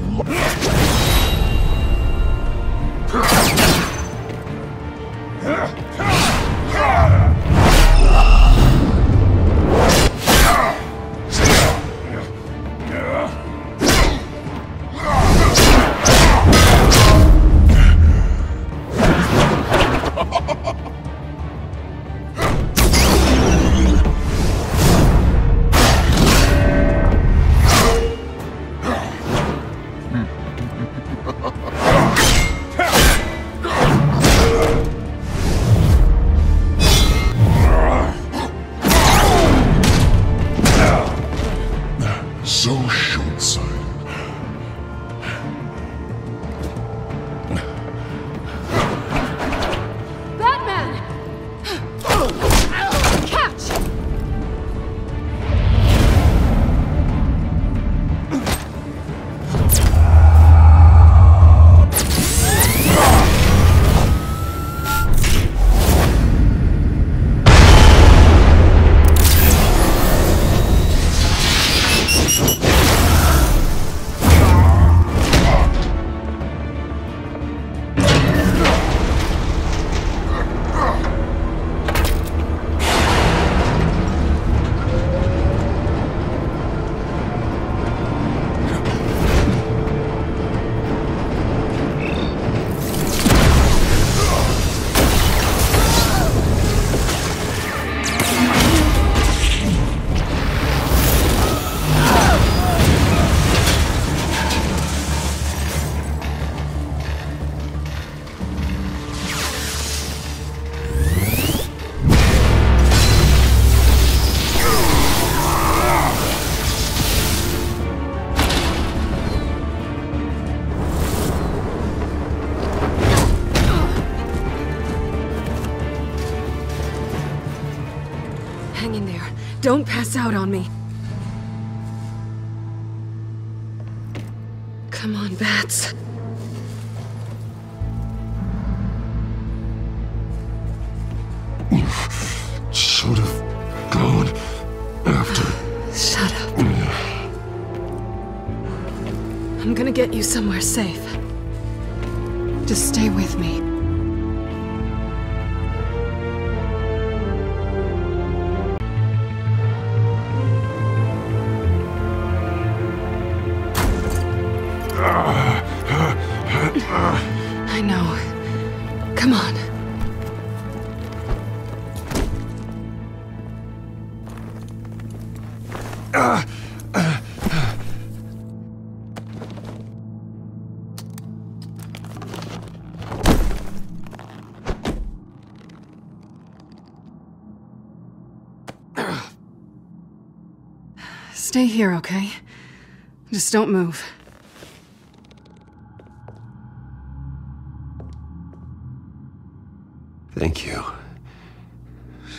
R: so short-sighted.
Q: Batman! Catch! Hang in there. Don't pass out on me. Come on, Bats.
R: You should have gone after.
Q: Shut up. I'm gonna get you somewhere safe. to stay with me. I know. Come on. Stay here, okay? Just don't move.
A: Thank you,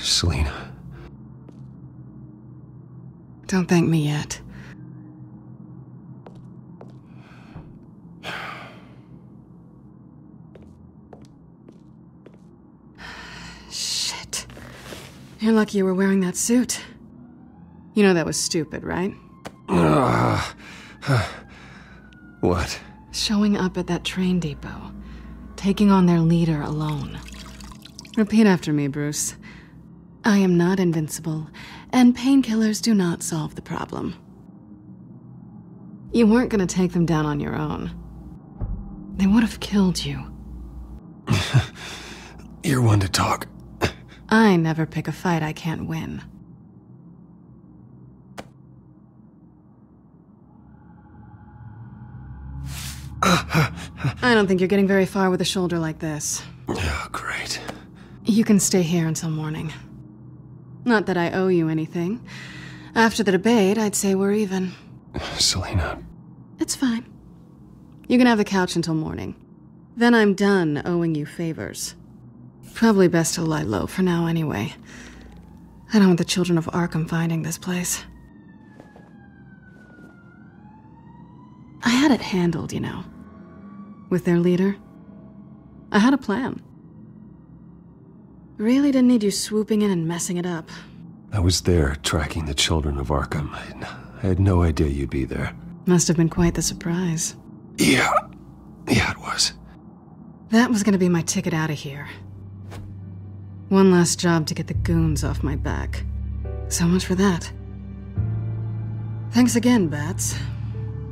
A: Selina.
Q: Don't thank me yet. Shit. You're lucky you were wearing that suit. You know that was stupid, right?
A: What?
Q: Showing up at that train depot. Taking on their leader alone. Repeat after me, Bruce. I am not invincible, and painkillers do not solve the problem. You weren't gonna take them down on your own. They would have killed you.
A: You're one to talk.
Q: I never pick a fight I can't win. I don't think you're getting very far with a shoulder like this.
A: Oh, great.
Q: You can stay here until morning. Not that I owe you anything. After the debate, I'd say we're even.
A: Selina.
Q: It's fine. You can have the couch until morning. Then I'm done owing you favors. Probably best to lie low for now anyway. I don't want the children of Arkham finding this place. I had it handled, you know. With their leader. I had a plan. Really didn't need you swooping in and messing it up.
A: I was there tracking the children of Arkham. I had no idea you'd be there.
Q: Must have been quite the surprise.
A: Yeah, it was.
Q: That was gonna be my ticket out of here. One last job to get the goons off my back. So much for that. Thanks again, Bats.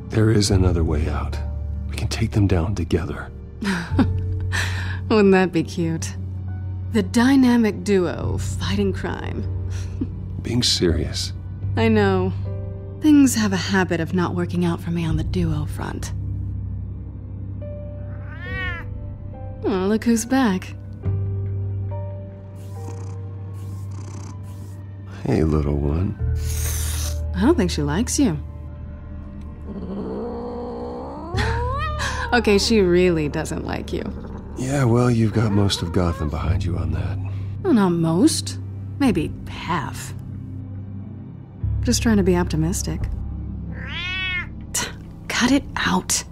A: There is another way out. We can take them down together.
Q: Wouldn't that be cute? The dynamic duo fighting crime.
A: Being serious.
Q: I know. Things have a habit of not working out for me on the duo front. Oh, look who's back.
A: Hey, little one.
Q: I don't think she likes you. Okay, she really doesn't like you.
A: Yeah, well, you've got most of Gotham behind you on that.
Q: Well, not most. Maybe half. Just trying to be optimistic. Cut it out.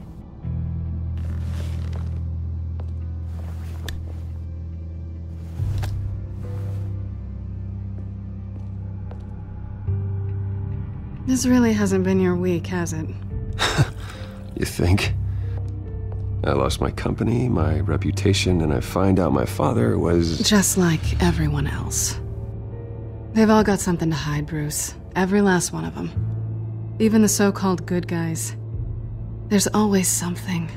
Q: This really hasn't been your week, has it?
A: You think? I lost my company, my reputation, and I find out my father was...
Q: Just like everyone else. They've all got something to hide, Bruce. Every last one of them. Even the so-called good guys. There's always something.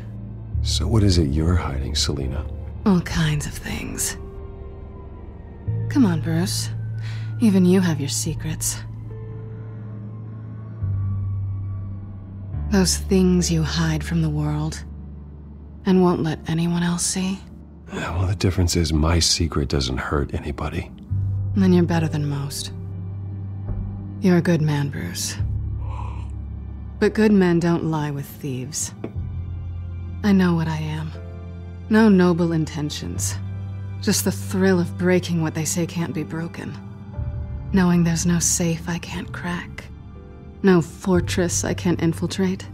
A: So what is it you're hiding, Selina?
Q: All kinds of things. Come on, Bruce. Even you have your secrets. Those things you hide from the world and won't let anyone else see.
A: Yeah, well, the difference is my secret doesn't hurt anybody.
Q: Then you're better than most. You're a good man, Bruce. But good men don't lie with thieves. I know what I am. No noble intentions. Just the thrill of breaking what they say can't be broken. Knowing there's no safe I can't crack. No fortress I can't infiltrate.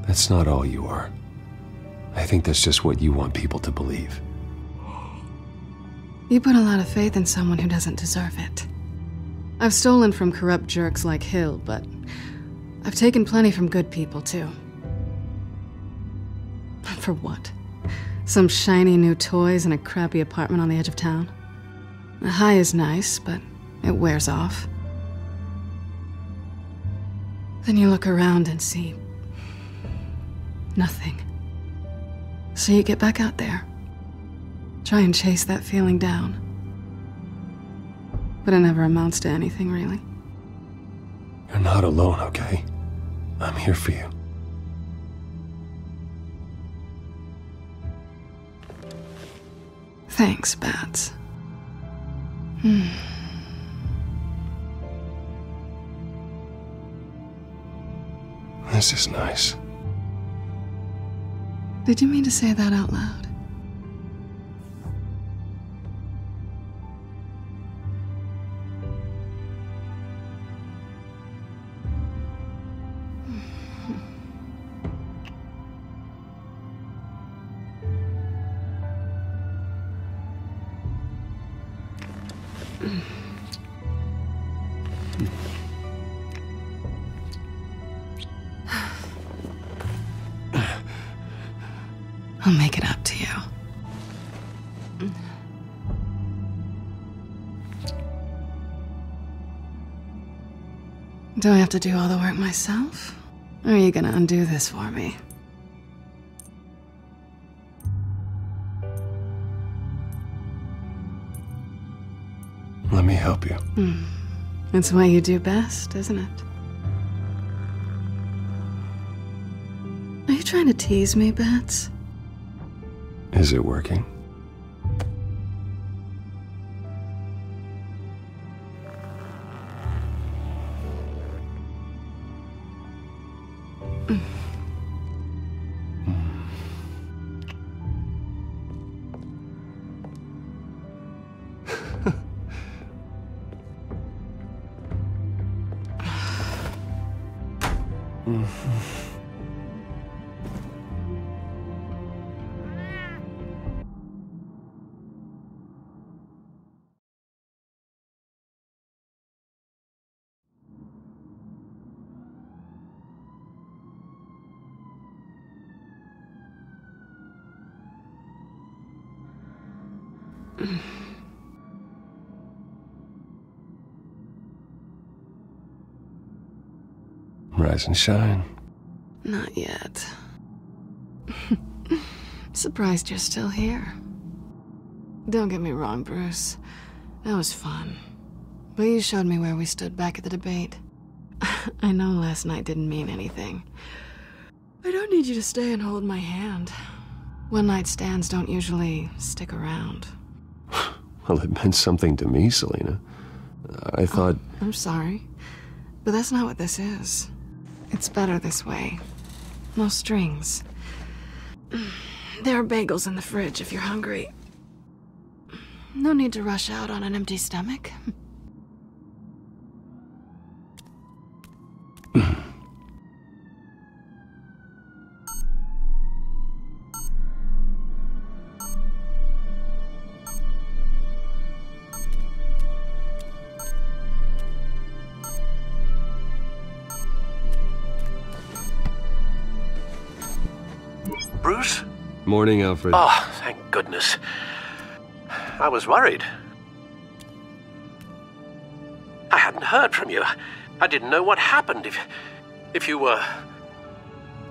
A: That's not all you are. I think that's just what you want people to believe.
Q: You put a lot of faith in someone who doesn't deserve it. I've stolen from corrupt jerks like Hill, but I've taken plenty from good people, too. For what? Some shiny new toys and a crappy apartment on the edge of town. The high is nice, but it wears off. Then you look around and see nothing. So you get back out there. Try and chase that feeling down. But it never amounts to anything, really.
A: You're not alone, okay? I'm here for you.
Q: Thanks, Bats.
A: This is nice.
Q: Did you mean to say that out loud? I'll make it up to you. Do I have to do all the work myself? Or are you gonna undo this for me?
A: Let me help you.
Q: It's what you do best, isn't it? Are you trying to tease me, Bats?
A: Is it working? Rise and shine.
Q: Not yet. Surprised you're still here. Don't get me wrong, Bruce. That was fun. But you showed me where we stood back at the debate. I know last night didn't mean anything. I don't need you to stay and hold my hand. One-night stands don't usually stick around.
A: Well, it meant something to me, Selena. I thought...
Q: I'm sorry, but that's not what this is. It's better this way. No strings. There are bagels in the fridge if you're hungry. No need to rush out on an empty stomach.
O: Bruce?
A: Morning, Alfred.
O: Oh, thank goodness. I was worried. I hadn't heard from you. I didn't know what happened if you were...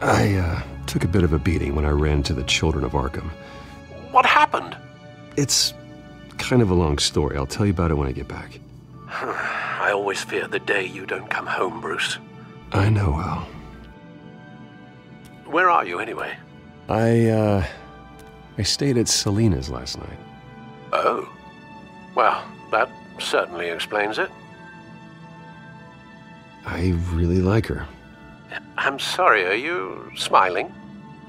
A: I took a bit of a beating when I ran to the children of Arkham.
O: What happened?
A: It's kind of a long story. I'll tell you about it when I get back.
O: I always fear the day you don't come home, Bruce.
A: I know, Al.
O: Where are you, anyway?
A: I stayed at Selena's last night.
O: Oh. Well, that certainly explains it.
A: I really like her.
O: I'm sorry, are you smiling?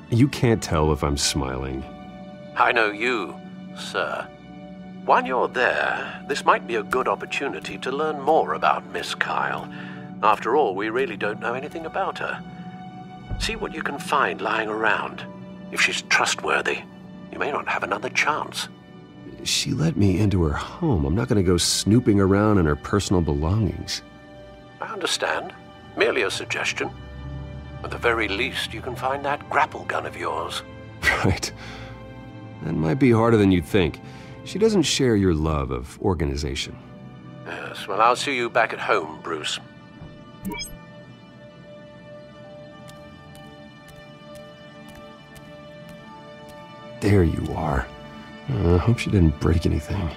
A: You can't tell if I'm smiling.
O: I know you, sir. While you're there, this might be a good opportunity to learn more about Miss Kyle. After all, we really don't know anything about her. See what you can find lying around. If she's trustworthy, you may not have another chance.
A: She let me into her home. I'm not going to go snooping around in her personal belongings.
O: I understand. Merely a suggestion. At the very least, you can find that grapple gun of yours.
A: Right. That might be harder than you'd think. She doesn't share your love of organization.
O: Yes, well, I'll see you back at home, Bruce.
A: There you are. I hope she didn't break anything.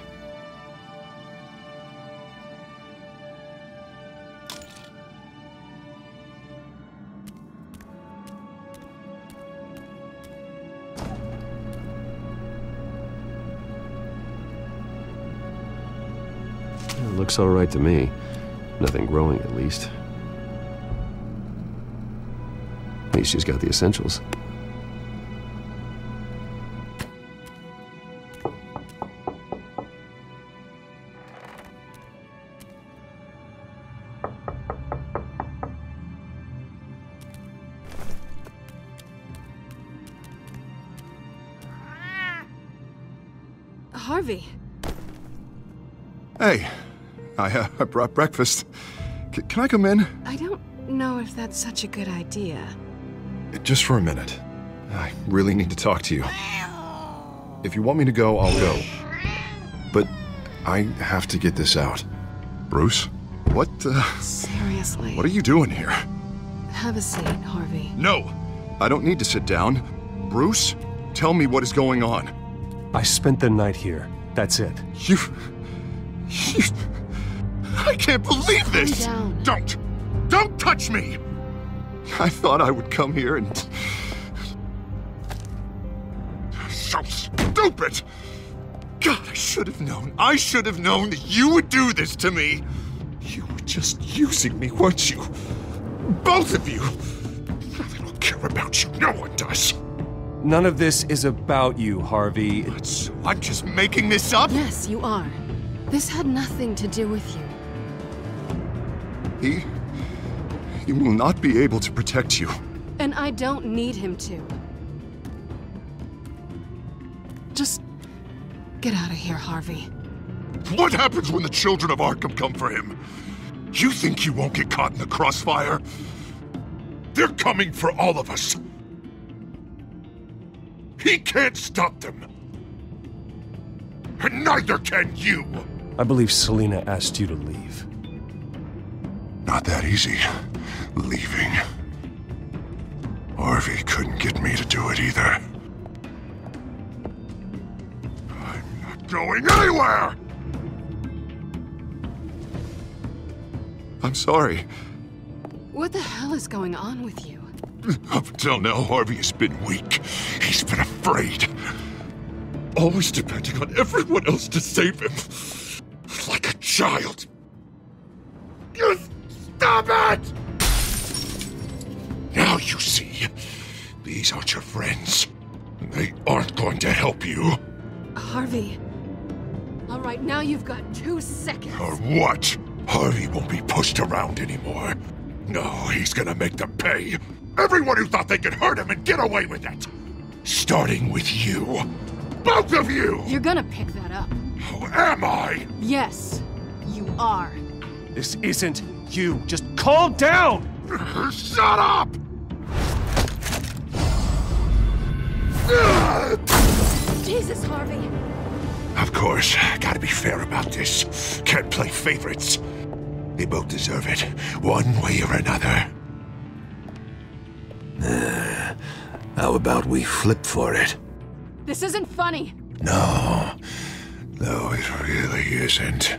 A: It looks all right to me. Nothing growing, at least. At least she's got the essentials.
Q: Harvey.
J: Hey, I brought breakfast. Can I come in?
Q: I don't know if that's such a good idea.
J: Just for a minute. I really need to talk to you. If you want me to go, I'll go. But I have to get this out. Bruce? What,
Q: Seriously.
J: What are you doing here?
Q: Have a seat, Harvey.
J: No! I don't need to sit down. Bruce, tell me what is going on.
A: I spent the night here. That's it.
J: You... I can't believe this!
Q: Calm down.
J: Don't touch me! I thought I would come here and... So stupid! God, I should have known. I should have known that you would do this to me. You were just using me, weren't you? Both of you! I don't care about you. No one does.
A: None of this is about you, Harvey.
J: So I'm just making this up?
Q: Yes, you are. This had nothing to do with you.
J: He will not be able to protect you.
Q: And I don't need him to. Just get out of here, Harvey.
J: What happens when the children of Arkham come for him? You think you won't get caught in the crossfire? They're coming for all of us. He can't stop them. And neither can you.
A: I believe Selina asked you to leave.
J: Not that easy, leaving. Harvey couldn't get me to do it either. I'm not going anywhere! I'm sorry.
Q: What the hell is going on with you?
J: Up until now, Harvey has been weak. He's been afraid. Always depending on everyone else to save him. Like a child. You stop it! Now you see. These aren't your friends. They aren't going to help you.
Q: Harvey. All right, now you've got 2 seconds.
J: Or what? Harvey won't be pushed around anymore. No, he's gonna make them pay. Everyone who thought they could hurt him and get away with it. Starting with you. Both of you!
Q: You're gonna pick that up.
J: Who am I?
Q: Yes, you are.
A: This isn't you. Just calm down!
J: Shut up!
Q: Jesus, Harvey.
J: Of course, gotta be fair about this. Can't play favorites. They both deserve it, one way or another. How about we flip for it?
Q: This isn't funny.
J: No, it really isn't.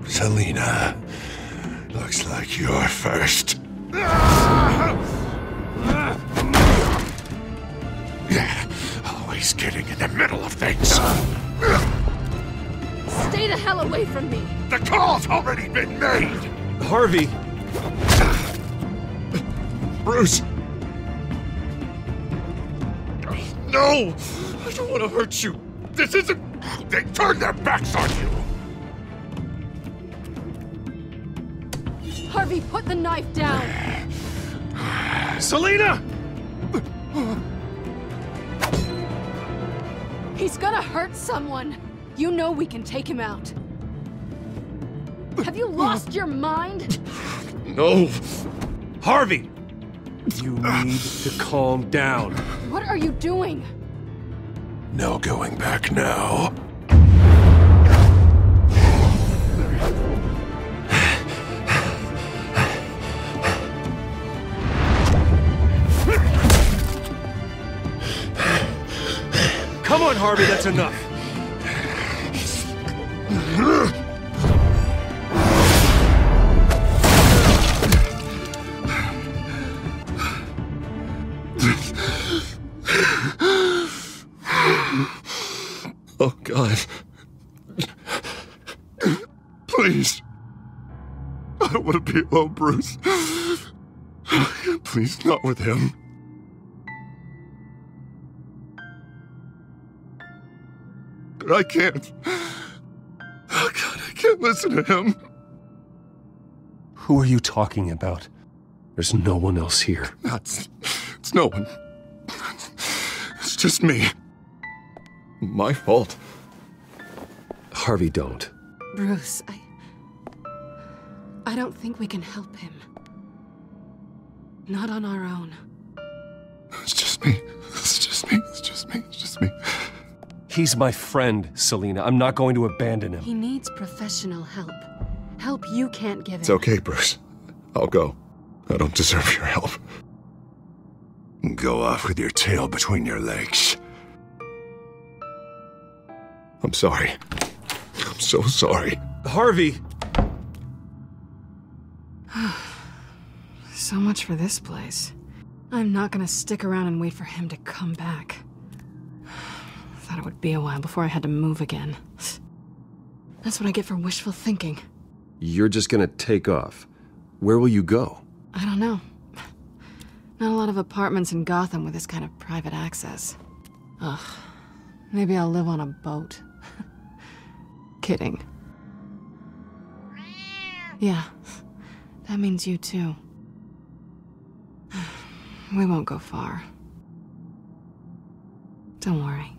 J: Selina, looks like you're first. Always getting in the middle of things.
Q: Stay the hell away from me.
J: The call's already been made.
A: Harvey.
J: Bruce. No, I don't want to hurt you. This isn't... They turned their backs on you.
Q: Harvey, put the knife down.
A: Selina!
Q: He's gonna hurt someone. You know we can take him out. Have you lost your mind?
J: No.
A: Harvey! You need to calm down.
Q: What are you doing?
J: No going back now.
A: Come on, Harvey, that's enough.
J: Oh, God. Please. I don't want to be alone, Bruce. Please, not with him. But I can't. Oh, God, I can't listen to him.
A: Who are you talking about? There's no one else here.
J: It's no one. It's just me. My fault.
A: Harvey, don't.
Q: Bruce, I don't think we can help him. Not on our own.
J: It's just me. It's just me. It's just me. It's just me.
A: He's my friend, Selina. I'm not going to abandon him.
Q: He needs professional help. Help you can't give him.
J: It's okay, Bruce. I'll go. I don't deserve your help. Go off with your tail between your legs. I'm sorry. I'm so sorry.
A: Harvey!
Q: So much for this place. I'm not gonna stick around and wait for him to come back. Thought it would be a while before I had to move again. That's what I get for wishful thinking.
A: You're just gonna take off. Where will you go?
Q: I don't know. Not a lot of apartments in Gotham with this kind of private access. Ugh. Maybe I'll live on a boat. Kidding. Yeah. That means you too. We won't go far. Don't worry.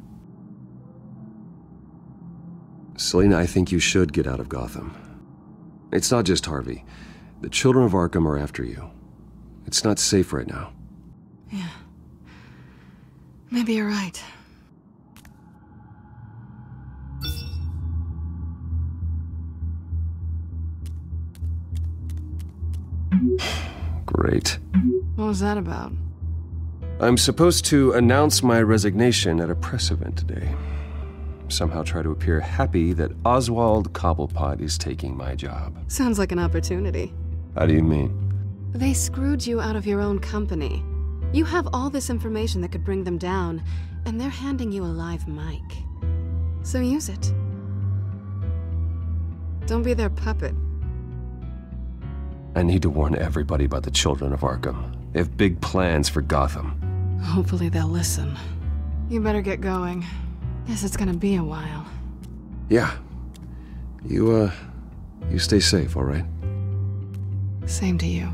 A: Selina, I think you should get out of Gotham. It's not just Harvey. The children of Arkham are after you. It's not safe right now.
Q: Yeah. Maybe you're right.
A: Great.
Q: What was that about?
A: I'm supposed to announce my resignation at a press event today. Somehow try to appear happy that Oswald Cobblepot is taking my job.
Q: Sounds like an opportunity.
A: How do you mean?
Q: They screwed you out of your own company. You have all this information that could bring them down, and they're handing you a live mic. So use it. Don't be their puppet.
A: I need to warn everybody about the children of Arkham. They have big plans for Gotham.
Q: Hopefully they'll listen. You better get going. Guess it's gonna be a while.
A: Yeah. You stay safe, all right?
Q: Same to you.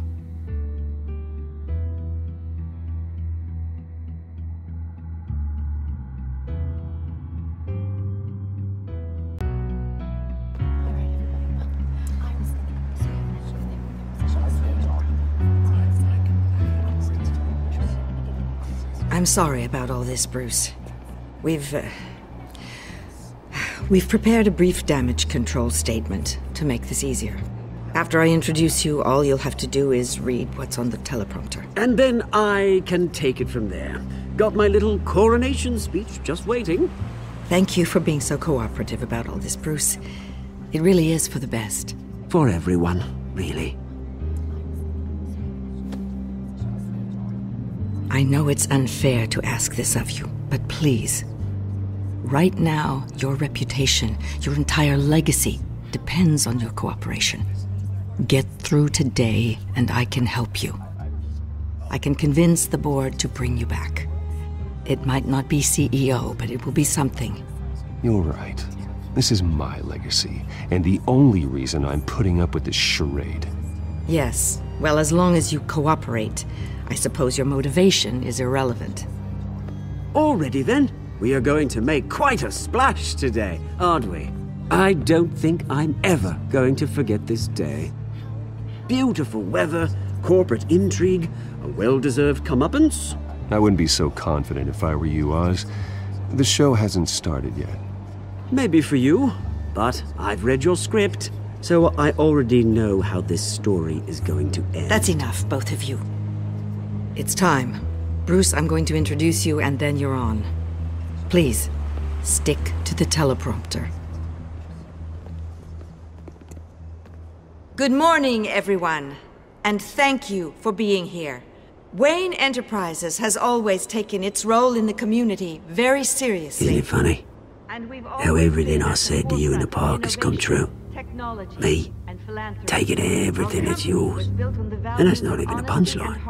U: I'm sorry about all this, Bruce. We've prepared a brief damage control statement to make this easier. After I introduce you, all you'll have to do is read what's on the teleprompter.
E: And then I can take it from there. Got my little coronation speech just waiting.
U: Thank you for being so cooperative about all this, Bruce. It really is for the best.
E: For everyone, really.
U: I know it's unfair to ask this of you, but please. Right now, your reputation, your entire legacy, depends on your cooperation. Get through today, and I can help you. I can convince the board to bring you back. It might not be CEO, but it will be something.
A: You're right. This is my legacy, and the only reason I'm putting up with this charade.
U: Yes. Well, as long as you cooperate, I suppose your motivation is irrelevant.
E: Already then? We are going to make quite a splash today, aren't we? I don't think I'm ever going to forget this day. Beautiful weather, corporate intrigue, a well-deserved comeuppance?
A: I wouldn't be so confident if I were you, Oz. The show hasn't started yet.
E: Maybe for you, but I've read your script, so I already know how this story is going to end.
U: That's enough, both of you. It's time. Bruce, I'm going to introduce you, and then you're on. Please, stick to the teleprompter. Good morning, everyone, and thank you for being here. Wayne Enterprises has always taken its role in the community very seriously.
G: Isn't it funny? How everything I said to you in the park has come true. Me, taking everything that's yours. And that's not even a punchline.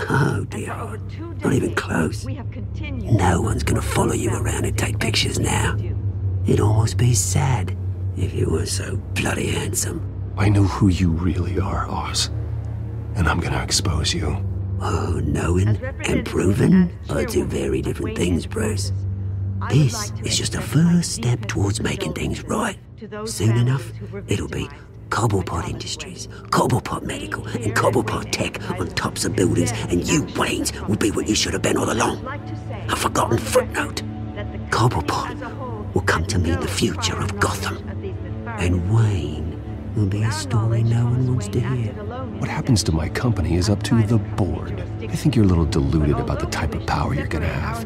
G: No, dear heart. Not even close. No one's gonna follow you around and take pictures now. It'd almost be sad if you weren't so bloody handsome.
A: I know who you really are, Oz. And I'm gonna expose you.
G: Oh, knowing and proving are two very different things, Bruce. This is just a first step towards making things right. Soon enough, it'll be Cobblepot Industries, Cobblepot Medical, and Cobblepot Tech on tops of buildings, and you, Waynes, will be what you should have been all along. A forgotten footnote. Cobblepot will come to mean the future of Gotham. And Wayne will be a story no one wants to hear.
A: What happens to my company is up to the board. I think you're a little deluded about the type of power you're gonna have.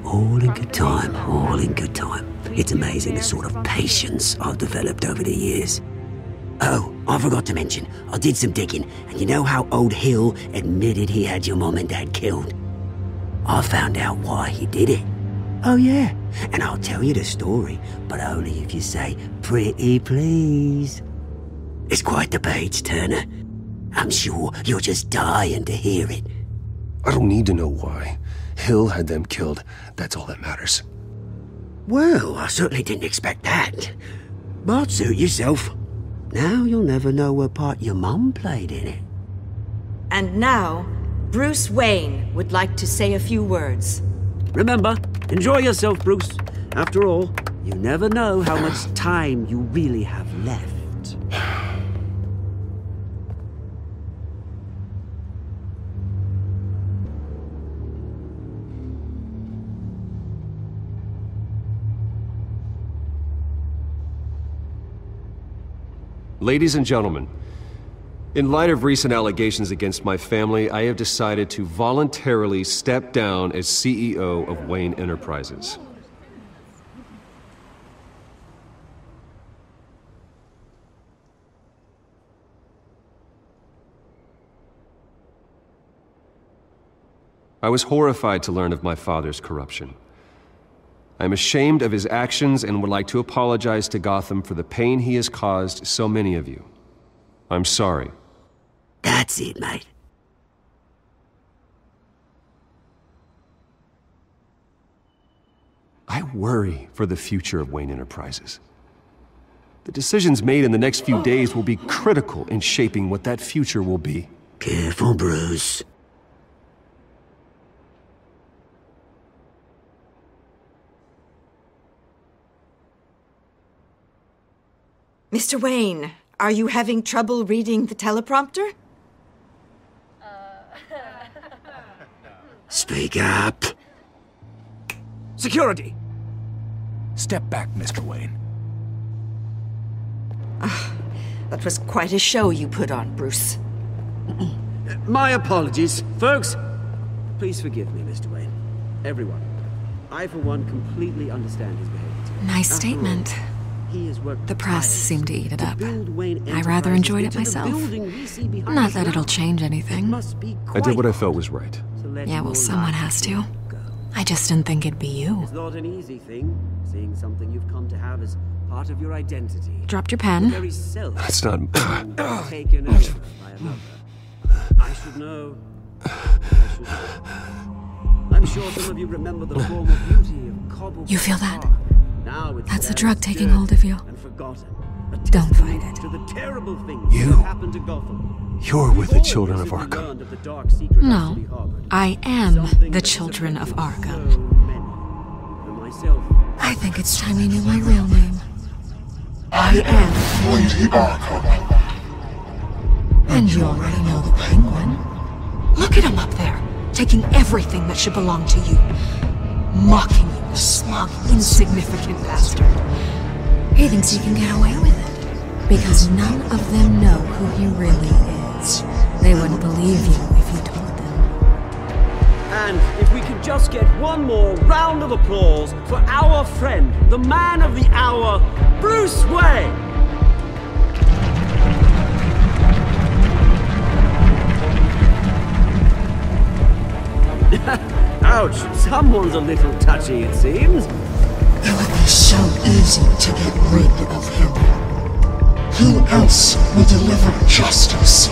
G: All in good time, all in good time. It's amazing the sort of patience I've developed over the years. Oh, I forgot to mention, I did some digging, and you know how old Hill admitted he had your mom and dad killed? I found out why he did it. Oh yeah, and I'll tell you the story, but only if you say, pretty please. It's quite the page, Turner. I'm sure you're just dying to hear it.
A: I don't need to know why. Hill had them killed. That's all that matters.
G: Well, I certainly didn't expect that. But suit yourself. Now you'll never know what part your mum played in it.
U: And now, Bruce Wayne would like to say a few words.
E: Remember, enjoy yourself, Bruce. After all, you never know how much time you really have left.
A: Ladies and gentlemen, in light of recent allegations against my family, I have decided to voluntarily step down as CEO of Wayne Enterprises. I was horrified to learn of my father's corruption. I am ashamed of his actions and would like to apologize to Gotham for the pain he has caused so many of you. I'm sorry.
G: That's it, mate.
A: I worry for the future of Wayne Enterprises. The decisions made in the next few days will be critical in shaping what that future will be.
G: Careful, Bruce.
U: Mr. Wayne, are you having trouble reading the teleprompter?
G: Speak up.
B: Security! Step back, Mr. Wayne.
U: That was quite a show you put on, Bruce.
E: My apologies, folks. Please forgive me, Mr. Wayne. Everyone. I, for one, completely understand his behavior.
K: Nice statement. The press seemed to eat it up. I rather enjoyed it myself. Not that it'll change anything.
A: I did what I felt was right.
K: Yeah, well, someone has to. I just didn't think it'd be you.
E: It's not an easy thing, seeing something you've come to have as part of your identity.
K: Dropped your pen.
A: That's not...
E: Taken over by another. I should know. I'm sure some of you remember the form of beauty of Cobble.
K: You feel that? That's the drug taking hold of you. Don't fight it.
A: You're with the children of Arkham.
K: No, I am the children of Arkham. I think it's time you knew my real name. I am
R: Lady Arkham.
K: And you already know the Penguin. Look at him up there, taking everything that should belong to you. Mocking you, the smug, insignificant bastard. He thinks he can get away with it. Because none of them know who he really is. They wouldn't believe you if you told them.
E: And if we could just get one more round of applause for our friend, the man of the hour, Bruce Wayne! Ouch, someone's a little touchy, it seems.
R: It would be so easy to get rid of him. Who else will deliver justice?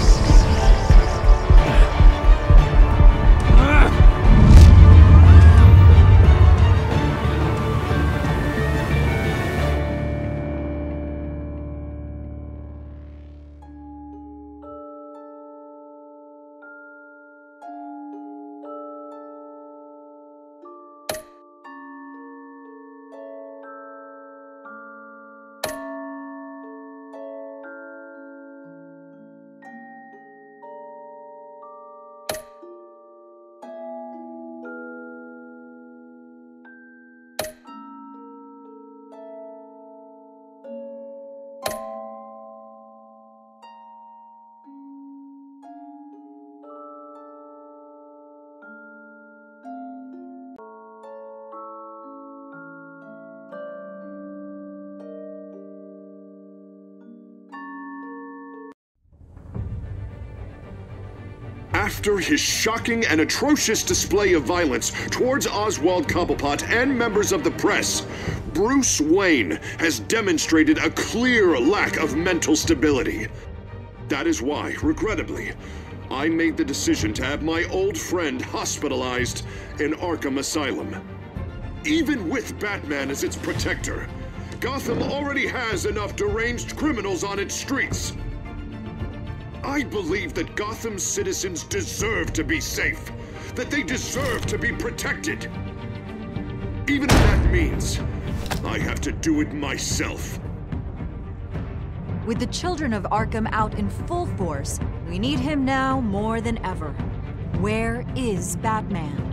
N: After his shocking and atrocious display of violence towards Oswald Cobblepot and members of the press, Bruce Wayne has demonstrated a clear lack of mental stability. That is why, regrettably, I made the decision to have my old friend hospitalized in Arkham Asylum. Even with Batman as its protector, Gotham already has enough deranged criminals on its streets. I believe that Gotham's citizens deserve to be safe, that they deserve to be protected. Even if that means I have to do it myself.
H: With the children of Arkham out in full force, we need him now more than ever. Where is Batman?